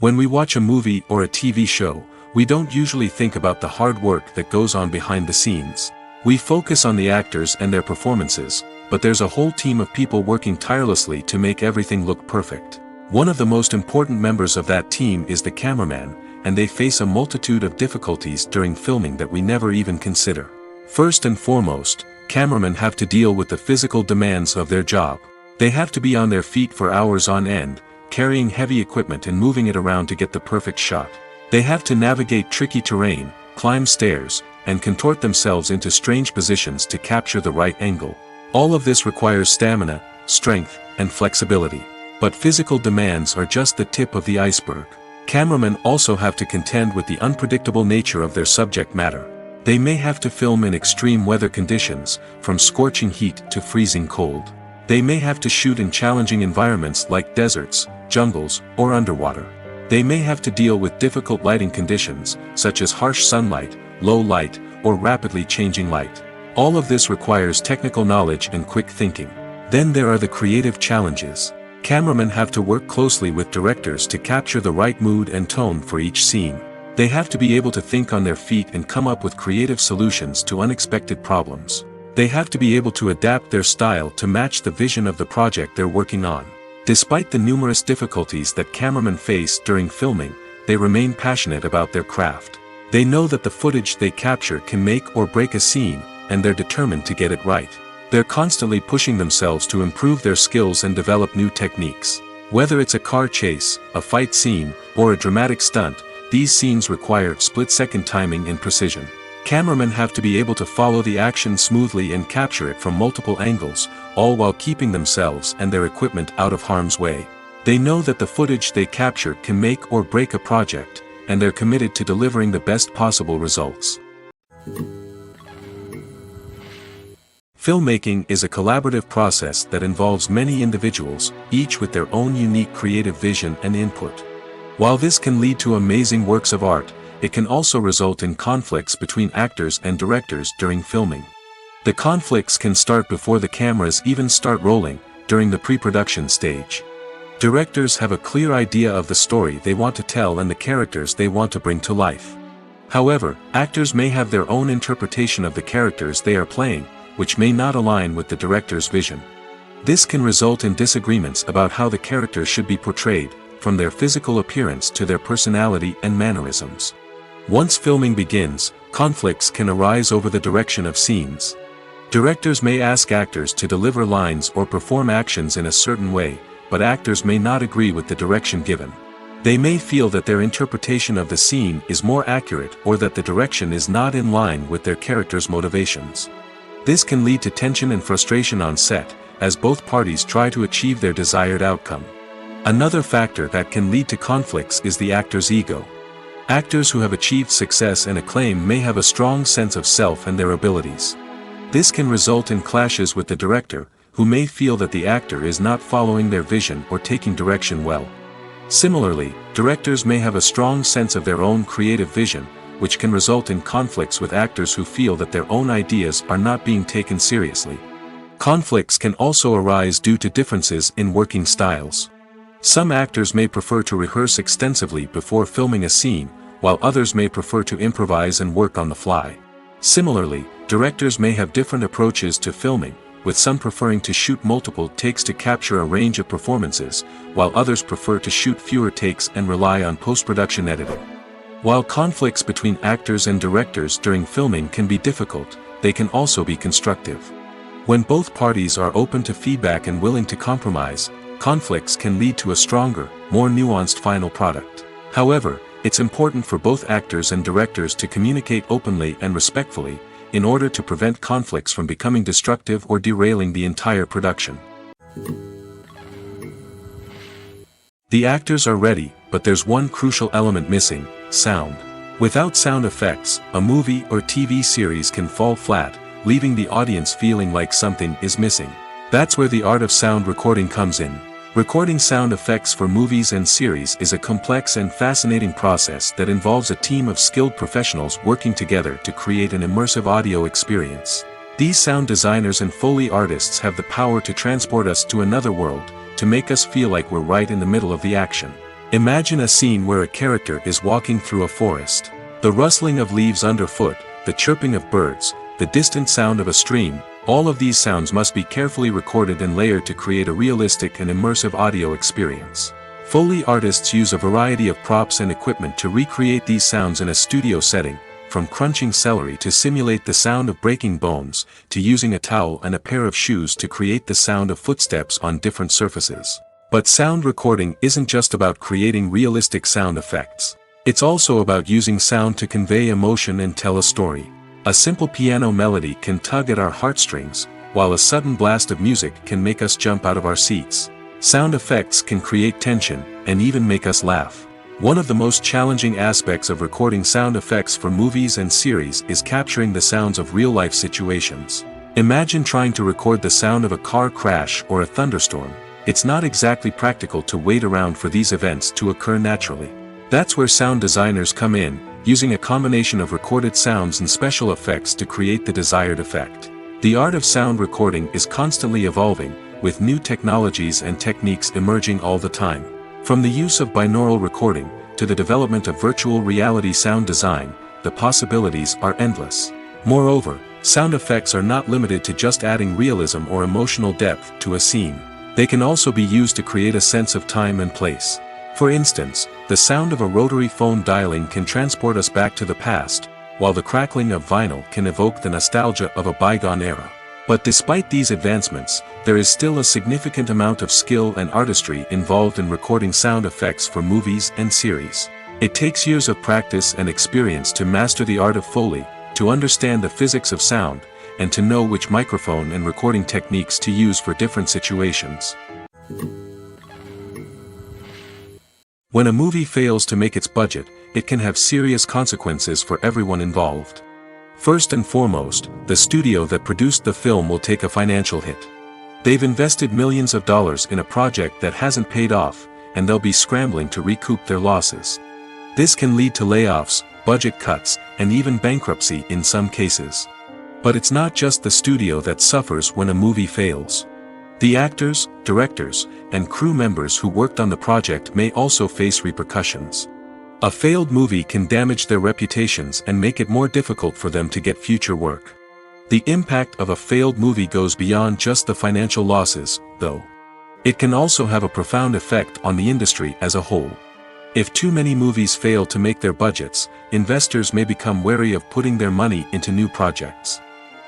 When we watch a movie or a TV show, we don't usually think about the hard work that goes on behind the scenes. We focus on the actors and their performances, but there's a whole team of people working tirelessly to make everything look perfect. One of the most important members of that team is the cameraman, and they face a multitude of difficulties during filming that we never even consider. First and foremost, cameramen have to deal with the physical demands of their job. They have to be on their feet for hours on end, carrying heavy equipment and moving it around to get the perfect shot. They have to navigate tricky terrain, climb stairs, and contort themselves into strange positions to capture the right angle. All of this requires stamina, strength, and flexibility. But physical demands are just the tip of the iceberg. Cameramen also have to contend with the unpredictable nature of their subject matter. They may have to film in extreme weather conditions, from scorching heat to freezing cold. They may have to shoot in challenging environments like deserts, jungles, or underwater. They may have to deal with difficult lighting conditions, such as harsh sunlight, low light, or rapidly changing light. All of this requires technical knowledge and quick thinking. Then there are the creative challenges. Cameramen have to work closely with directors to capture the right mood and tone for each scene. They have to be able to think on their feet and come up with creative solutions to unexpected problems. They have to be able to adapt their style to match the vision of the project they're working on. Despite the numerous difficulties that cameramen face during filming, they remain passionate about their craft. They know that the footage they capture can make or break a scene, and they're determined to get it right. They're constantly pushing themselves to improve their skills and develop new techniques. Whether it's a car chase, a fight scene, or a dramatic stunt, these scenes require split-second timing and precision. Cameramen have to be able to follow the action smoothly and capture it from multiple angles, all while keeping themselves and their equipment out of harm's way. They know that the footage they capture can make or break a project, and they're committed to delivering the best possible results. Filmmaking is a collaborative process that involves many individuals, each with their own unique creative vision and input. While this can lead to amazing works of art, it can also result in conflicts between actors and directors during filming. The conflicts can start before the cameras even start rolling, during the pre-production stage. Directors have a clear idea of the story they want to tell and the characters they want to bring to life. However, actors may have their own interpretation of the characters they are playing, which may not align with the director's vision. This can result in disagreements about how the characters should be portrayed, from their physical appearance to their personality and mannerisms. Once filming begins, conflicts can arise over the direction of scenes. Directors may ask actors to deliver lines or perform actions in a certain way, but actors may not agree with the direction given. They may feel that their interpretation of the scene is more accurate or that the direction is not in line with their character's motivations. This can lead to tension and frustration on set, as both parties try to achieve their desired outcome. Another factor that can lead to conflicts is the actor's ego. Actors who have achieved success and acclaim may have a strong sense of self and their abilities. This can result in clashes with the director, who may feel that the actor is not following their vision or taking direction well. Similarly, directors may have a strong sense of their own creative vision, which can result in conflicts with actors who feel that their own ideas are not being taken seriously. Conflicts can also arise due to differences in working styles. Some actors may prefer to rehearse extensively before filming a scene, while others may prefer to improvise and work on the fly. Similarly, directors may have different approaches to filming, with some preferring to shoot multiple takes to capture a range of performances, while others prefer to shoot fewer takes and rely on post-production editing. While conflicts between actors and directors during filming can be difficult, they can also be constructive. When both parties are open to feedback and willing to compromise, conflicts can lead to a stronger, more nuanced final product. However, it's important for both actors and directors to communicate openly and respectfully, in order to prevent conflicts from becoming destructive or derailing the entire production. The actors are ready, but there's one crucial element missing: sound. Without sound effects, a movie or TV series can fall flat, leaving the audience feeling like something is missing. That's where the art of sound recording comes in. Recording sound effects for movies and series is a complex and fascinating process that involves a team of skilled professionals working together to create an immersive audio experience. These sound designers and Foley artists have the power to transport us to another world, to make us feel like we're right in the middle of the action. Imagine a scene where a character is walking through a forest. The rustling of leaves underfoot, the chirping of birds, the distant sound of a stream, all of these sounds must be carefully recorded and layered to create a realistic and immersive audio experience. Foley artists use a variety of props and equipment to recreate these sounds in a studio setting, from crunching celery to simulate the sound of breaking bones, to using a towel and a pair of shoes to create the sound of footsteps on different surfaces. But sound recording isn't just about creating realistic sound effects. It's also about using sound to convey emotion and tell a story. A simple piano melody can tug at our heartstrings, while a sudden blast of music can make us jump out of our seats. Sound effects can create tension, and even make us laugh. One of the most challenging aspects of recording sound effects for movies and series is capturing the sounds of real-life situations. Imagine trying to record the sound of a car crash or a thunderstorm. It's not exactly practical to wait around for these events to occur naturally. That's where sound designers come in, using a combination of recorded sounds and special effects to create the desired effect. The art of sound recording is constantly evolving, with new technologies and techniques emerging all the time. From the use of binaural recording, to the development of virtual reality sound design, the possibilities are endless. Moreover, sound effects are not limited to just adding realism or emotional depth to a scene. They can also be used to create a sense of time and place. For instance, the sound of a rotary phone dialing can transport us back to the past, while the crackling of vinyl can evoke the nostalgia of a bygone era. But despite these advancements, there is still a significant amount of skill and artistry involved in recording sound effects for movies and series. It takes years of practice and experience to master the art of Foley, to understand the physics of sound, and to know which microphone and recording techniques to use for different situations. When a movie fails to make its budget, it can have serious consequences for everyone involved. First and foremost, the studio that produced the film will take a financial hit. They've invested millions of dollars in a project that hasn't paid off, and they'll be scrambling to recoup their losses. This can lead to layoffs, budget cuts, and even bankruptcy in some cases. But it's not just the studio that suffers when a movie fails. The actors, directors, and crew members who worked on the project may also face repercussions. A failed movie can damage their reputations and make it more difficult for them to get future work. The impact of a failed movie goes beyond just the financial losses, though. It can also have a profound effect on the industry as a whole. If too many movies fail to make their budgets, investors may become wary of putting their money into new projects.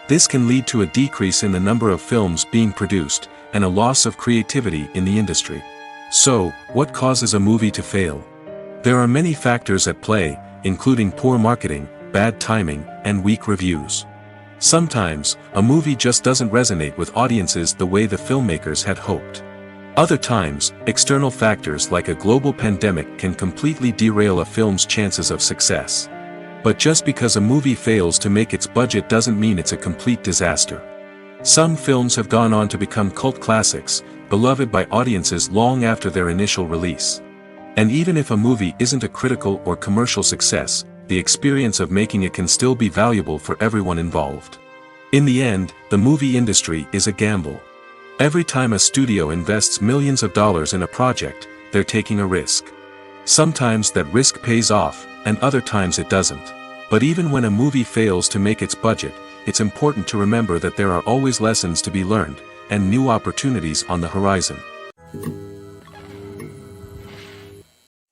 This can lead to a decrease in the number of films being produced, and a loss of creativity in the industry. So, what causes a movie to fail? There are many factors at play, including poor marketing, bad timing, and weak reviews. Sometimes, a movie just doesn't resonate with audiences the way the filmmakers had hoped. Other times, external factors like a global pandemic can completely derail a film's chances of success. But just because a movie fails to make its budget doesn't mean it's a complete disaster. Some films have gone on to become cult classics, beloved by audiences long after their initial release. And even if a movie isn't a critical or commercial success, the experience of making it can still be valuable for everyone involved. In the end, the movie industry is a gamble. Every time a studio invests millions of dollars in a project, they're taking a risk. Sometimes that risk pays off, and other times it doesn't. But even when a movie fails to make its budget, it's important to remember that there are always lessons to be learned, and new opportunities on the horizon.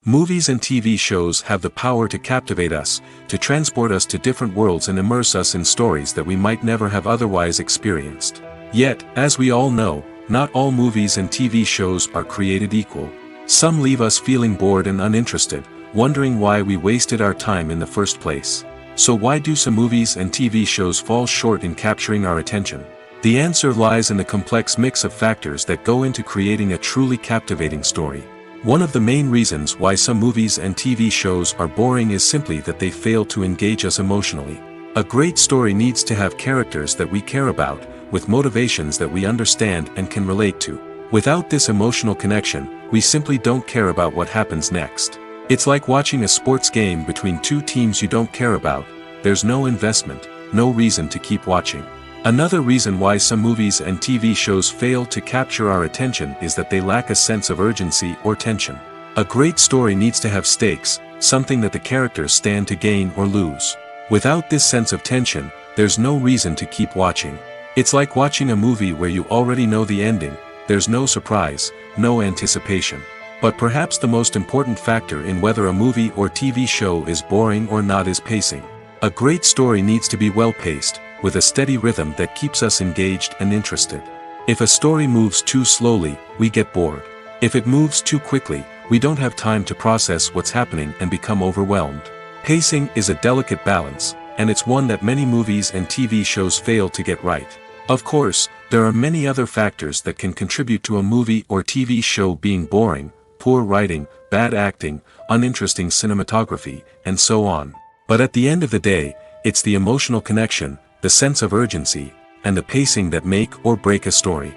Movies and TV shows have the power to captivate us, to transport us to different worlds and immerse us in stories that we might never have otherwise experienced. Yet, as we all know, not all movies and TV shows are created equal. Some leave us feeling bored and uninterested, wondering why we wasted our time in the first place. So why do some movies and TV shows fall short in capturing our attention? The answer lies in the complex mix of factors that go into creating a truly captivating story. One of the main reasons why some movies and TV shows are boring is simply that they fail to engage us emotionally. A great story needs to have characters that we care about, with motivations that we understand and can relate to. Without this emotional connection, we simply don't care about what happens next. It's like watching a sports game between two teams you don't care about. There's no investment, no reason to keep watching. Another reason why some movies and TV shows fail to capture our attention is that they lack a sense of urgency or tension. A great story needs to have stakes, something that the characters stand to gain or lose. Without this sense of tension, there's no reason to keep watching. It's like watching a movie where you already know the ending. There's no surprise, no anticipation. But perhaps the most important factor in whether a movie or TV show is boring or not is pacing. A great story needs to be well-paced, with a steady rhythm that keeps us engaged and interested. If a story moves too slowly, we get bored. If it moves too quickly, we don't have time to process what's happening and become overwhelmed. Pacing is a delicate balance, and it's one that many movies and TV shows fail to get right. Of course, there are many other factors that can contribute to a movie or TV show being boring: poor writing, bad acting, uninteresting cinematography, and so on. But at the end of the day, it's the emotional connection, the sense of urgency, and the pacing that make or break a story.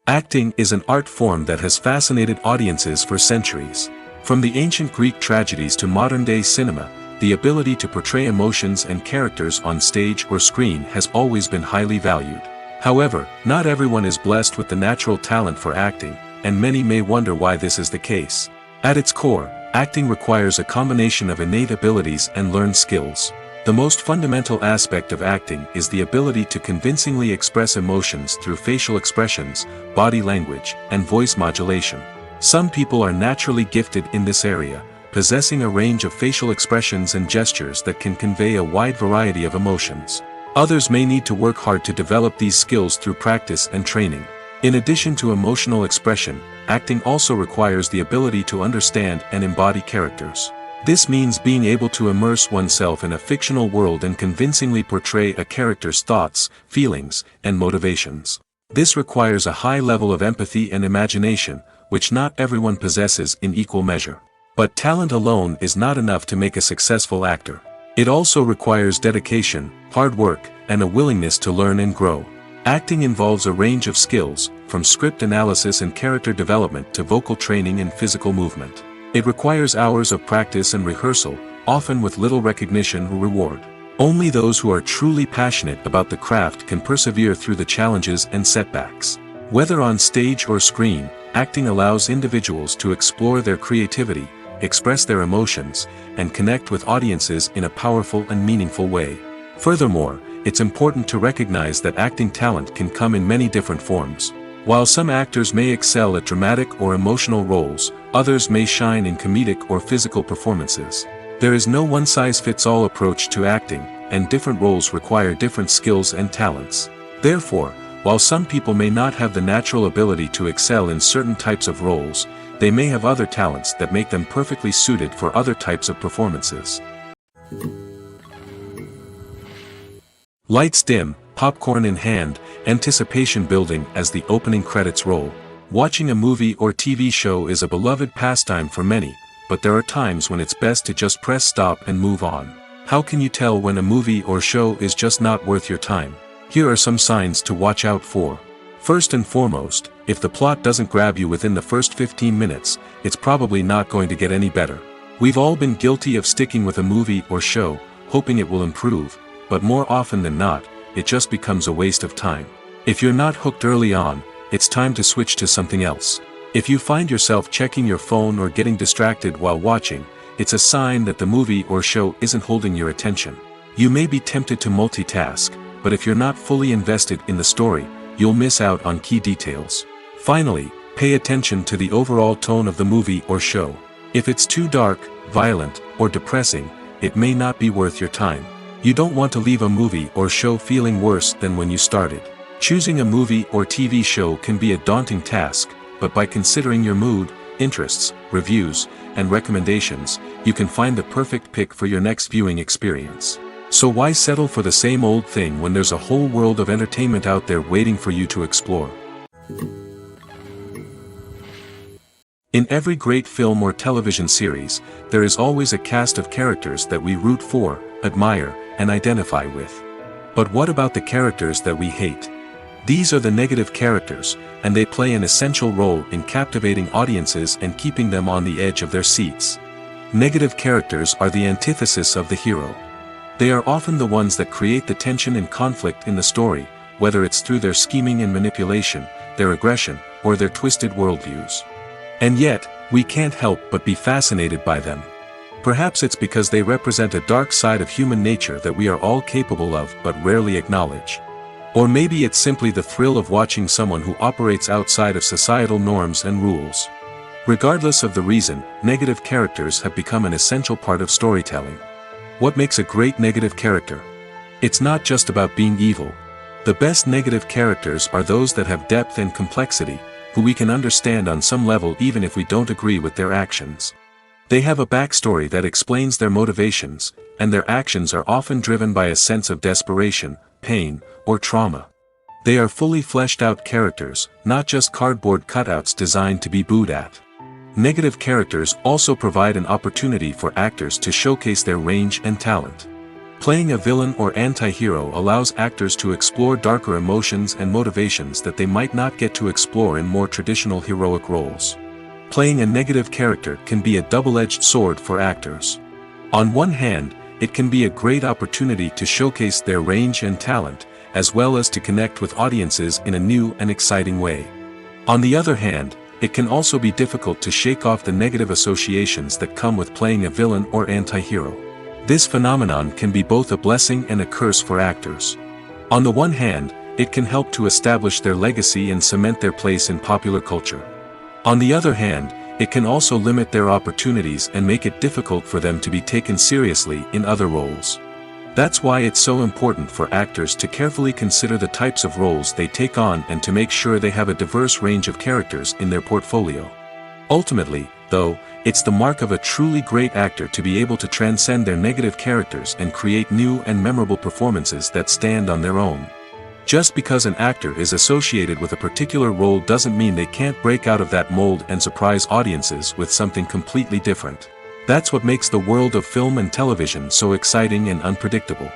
Acting is an art form that has fascinated audiences for centuries. From the ancient Greek tragedies to modern-day cinema, the ability to portray emotions and characters on stage or screen has always been highly valued. However, not everyone is blessed with the natural talent for acting, and many may wonder why this is the case. At its core, Acting requires a combination of innate abilities and learned skills. The most fundamental aspect of acting is the ability to convincingly express emotions through facial expressions, body language, and voice modulation. Some people are naturally gifted in this area, possessing a range of facial expressions and gestures that can convey a wide variety of emotions. Others may need to work hard to develop these skills through practice and training. In addition to emotional expression, acting also requires the ability to understand and embody characters. This means being able to immerse oneself in a fictional world and convincingly portray a character's thoughts, feelings, and motivations. This requires a high level of empathy and imagination, which not everyone possesses in equal measure. But talent alone is not enough to make a successful actor. It also requires dedication, hard work, and a willingness to learn and grow. Acting involves a range of skills, from script analysis and character development to vocal training and physical movement. It requires hours of practice and rehearsal, often with little recognition or reward. Only those who are truly passionate about the craft can persevere through the challenges and setbacks. Whether on stage or screen, acting allows individuals to explore their creativity, express their emotions, and connect with audiences in a powerful and meaningful way. Furthermore, it's important to recognize that acting talent can come in many different forms. While some actors may excel at dramatic or emotional roles, others may shine in comedic or physical performances. There is no one-size-fits-all approach to acting, and different roles require different skills and talents. Therefore, while some people may not have the natural ability to excel in certain types of roles, they may have other talents that make them perfectly suited for other types of performances. Lights dim, popcorn in hand, anticipation building as the opening credits roll. Watching a movie or TV show is a beloved pastime for many, but there are times when it's best to just press stop and move on. How can you tell when a movie or show is just not worth your time? Here are some signs to watch out for. First and foremost, if the plot doesn't grab you within the first 15 minutes, it's probably not going to get any better. We've all been guilty of sticking with a movie or show, hoping it will improve, but more often than not, it just becomes a waste of time. If you're not hooked early on, it's time to switch to something else. If you find yourself checking your phone or getting distracted while watching, it's a sign that the movie or show isn't holding your attention. You may be tempted to multitask, but if you're not fully invested in the story, you'll miss out on key details. Finally, pay attention to the overall tone of the movie or show. If it's too dark, violent, or depressing, it may not be worth your time. You don't want to leave a movie or show feeling worse than when you started. Choosing a movie or TV show can be a daunting task, but by considering your mood, interests, reviews, and recommendations, you can find the perfect pick for your next viewing experience. So why settle for the same old thing when there's a whole world of entertainment out there waiting for you to explore? In every great film or television series, there is always a cast of characters that we root for, admire, and identify with. But what about the characters that we hate? These are the negative characters, and they play an essential role in captivating audiences and keeping them on the edge of their seats. Negative characters are the antithesis of the hero. They are often the ones that create the tension and conflict in the story, whether it's through their scheming and manipulation, their aggression, or their twisted worldviews. And yet, we can't help but be fascinated by them. Perhaps it's because they represent a dark side of human nature that we are all capable of but rarely acknowledge. Or maybe it's simply the thrill of watching someone who operates outside of societal norms and rules. Regardless of the reason, negative characters have become an essential part of storytelling. What makes a great negative character? It's not just about being evil. The best negative characters are those that have depth and complexity, who we can understand on some level even if we don't agree with their actions. They have a backstory that explains their motivations, and their actions are often driven by a sense of desperation, pain, or trauma. They are fully fleshed out characters, not just cardboard cutouts designed to be booed at. Negative characters also provide an opportunity for actors to showcase their range and talent. Playing a villain or anti-hero allows actors to explore darker emotions and motivations that they might not get to explore in more traditional heroic roles. Playing a negative character can be a double-edged sword for actors. On one hand, it can be a great opportunity to showcase their range and talent, as well as to connect with audiences in a new and exciting way. On the other hand, it can also be difficult to shake off the negative associations that come with playing a villain or anti-hero. This phenomenon can be both a blessing and a curse for actors. On the one hand, it can help to establish their legacy and cement their place in popular culture. On the other hand, it can also limit their opportunities and make it difficult for them to be taken seriously in other roles. That's why it's so important for actors to carefully consider the types of roles they take on and to make sure they have a diverse range of characters in their portfolio. Ultimately, though, it's the mark of a truly great actor to be able to transcend their negative characters and create new and memorable performances that stand on their own. Just because an actor is associated with a particular role doesn't mean they can't break out of that mold and surprise audiences with something completely different. That's what makes the world of film and television so exciting and unpredictable.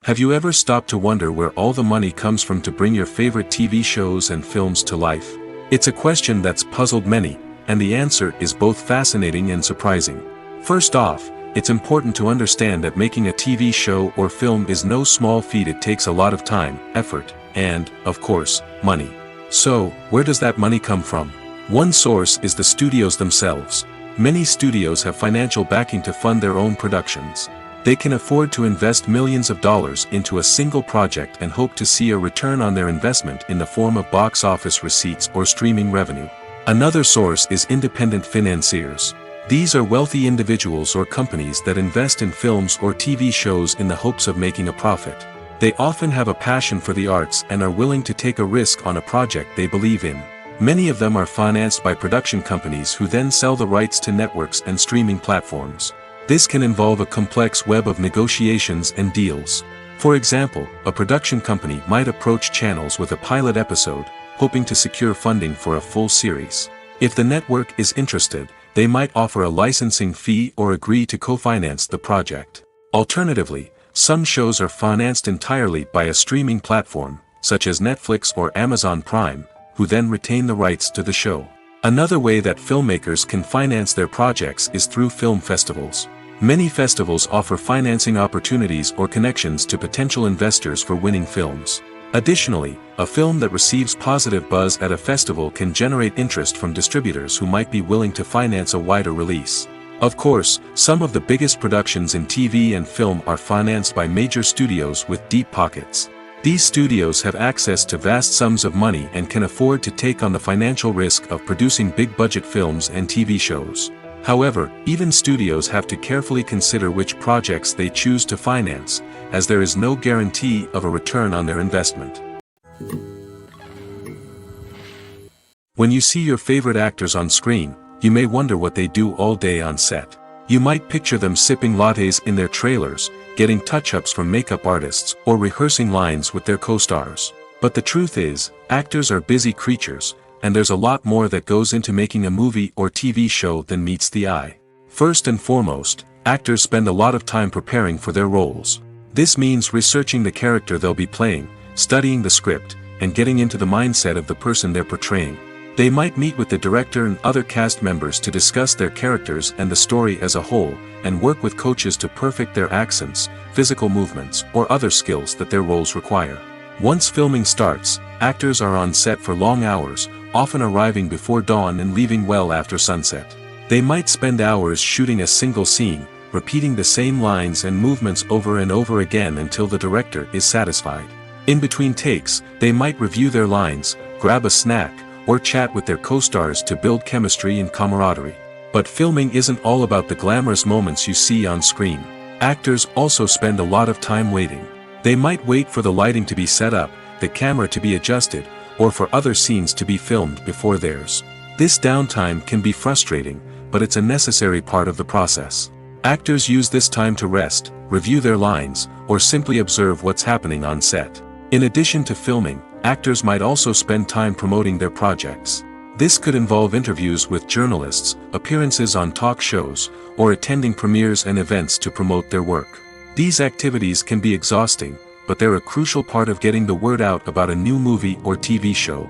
Have you ever stopped to wonder where all the money comes from to bring your favorite TV shows and films to life? It's a question that's puzzled many, and the answer is both fascinating and surprising. First off, it's important to understand that making a TV show or film is no small feat. It takes a lot of time, effort, and, of course, money. So, where does that money come from? One source is the studios themselves. Many studios have financial backing to fund their own productions. They can afford to invest millions of dollars into a single project and hope to see a return on their investment in the form of box office receipts or streaming revenue. Another source is independent financiers. These are wealthy individuals or companies that invest in films or TV shows in the hopes of making a profit. They often have a passion for the arts and are willing to take a risk on a project they believe in. Many of them are financed by production companies who then sell the rights to networks and streaming platforms. This can involve a complex web of negotiations and deals. For example, a production company might approach channels with a pilot episode, hoping to secure funding for a full series. If the network is interested, they might offer a licensing fee or agree to co-finance the project. Alternatively, some shows are financed entirely by a streaming platform, such as Netflix or Amazon Prime, who then retain the rights to the show. Another way that filmmakers can finance their projects is through film festivals. Many festivals offer financing opportunities or connections to potential investors for winning films. Additionally, a film that receives positive buzz at a festival can generate interest from distributors who might be willing to finance a wider release. Of course, some of the biggest productions in TV and film are financed by major studios with deep pockets. These studios have access to vast sums of money and can afford to take on the financial risk of producing big-budget films and TV shows. However, even studios have to carefully consider which projects they choose to finance, as there is no guarantee of a return on their investment. When you see your favorite actors on screen, you may wonder what they do all day on set. You might picture them sipping lattes in their trailers, getting touch-ups from makeup artists, or rehearsing lines with their co-stars. But the truth is, actors are busy creatures, and there's a lot more that goes into making a movie or TV show than meets the eye. First and foremost, actors spend a lot of time preparing for their roles. This means researching the character they'll be playing, studying the script, and getting into the mindset of the person they're portraying. They might meet with the director and other cast members to discuss their characters and the story as a whole, and work with coaches to perfect their accents, physical movements, or other skills that their roles require. Once filming starts, actors are on set for long hours, often arriving before dawn and leaving well after sunset. They might spend hours shooting a single scene, repeating the same lines and movements over and over again until the director is satisfied. In between takes, they might review their lines, grab a snack, or chat with their co-stars to build chemistry and camaraderie. But filming isn't all about the glamorous moments you see on screen. Actors also spend a lot of time waiting. They might wait for the lighting to be set up, the camera to be adjusted, or for other scenes to be filmed before theirs. This downtime can be frustrating, but it's a necessary part of the process. Actors use this time to rest, review their lines, or simply observe what's happening on set. In addition to filming, actors might also spend time promoting their projects. This could involve interviews with journalists, appearances on talk shows, or attending premieres and events to promote their work. These activities can be exhausting, but they're a crucial part of getting the word out about a new movie or TV show.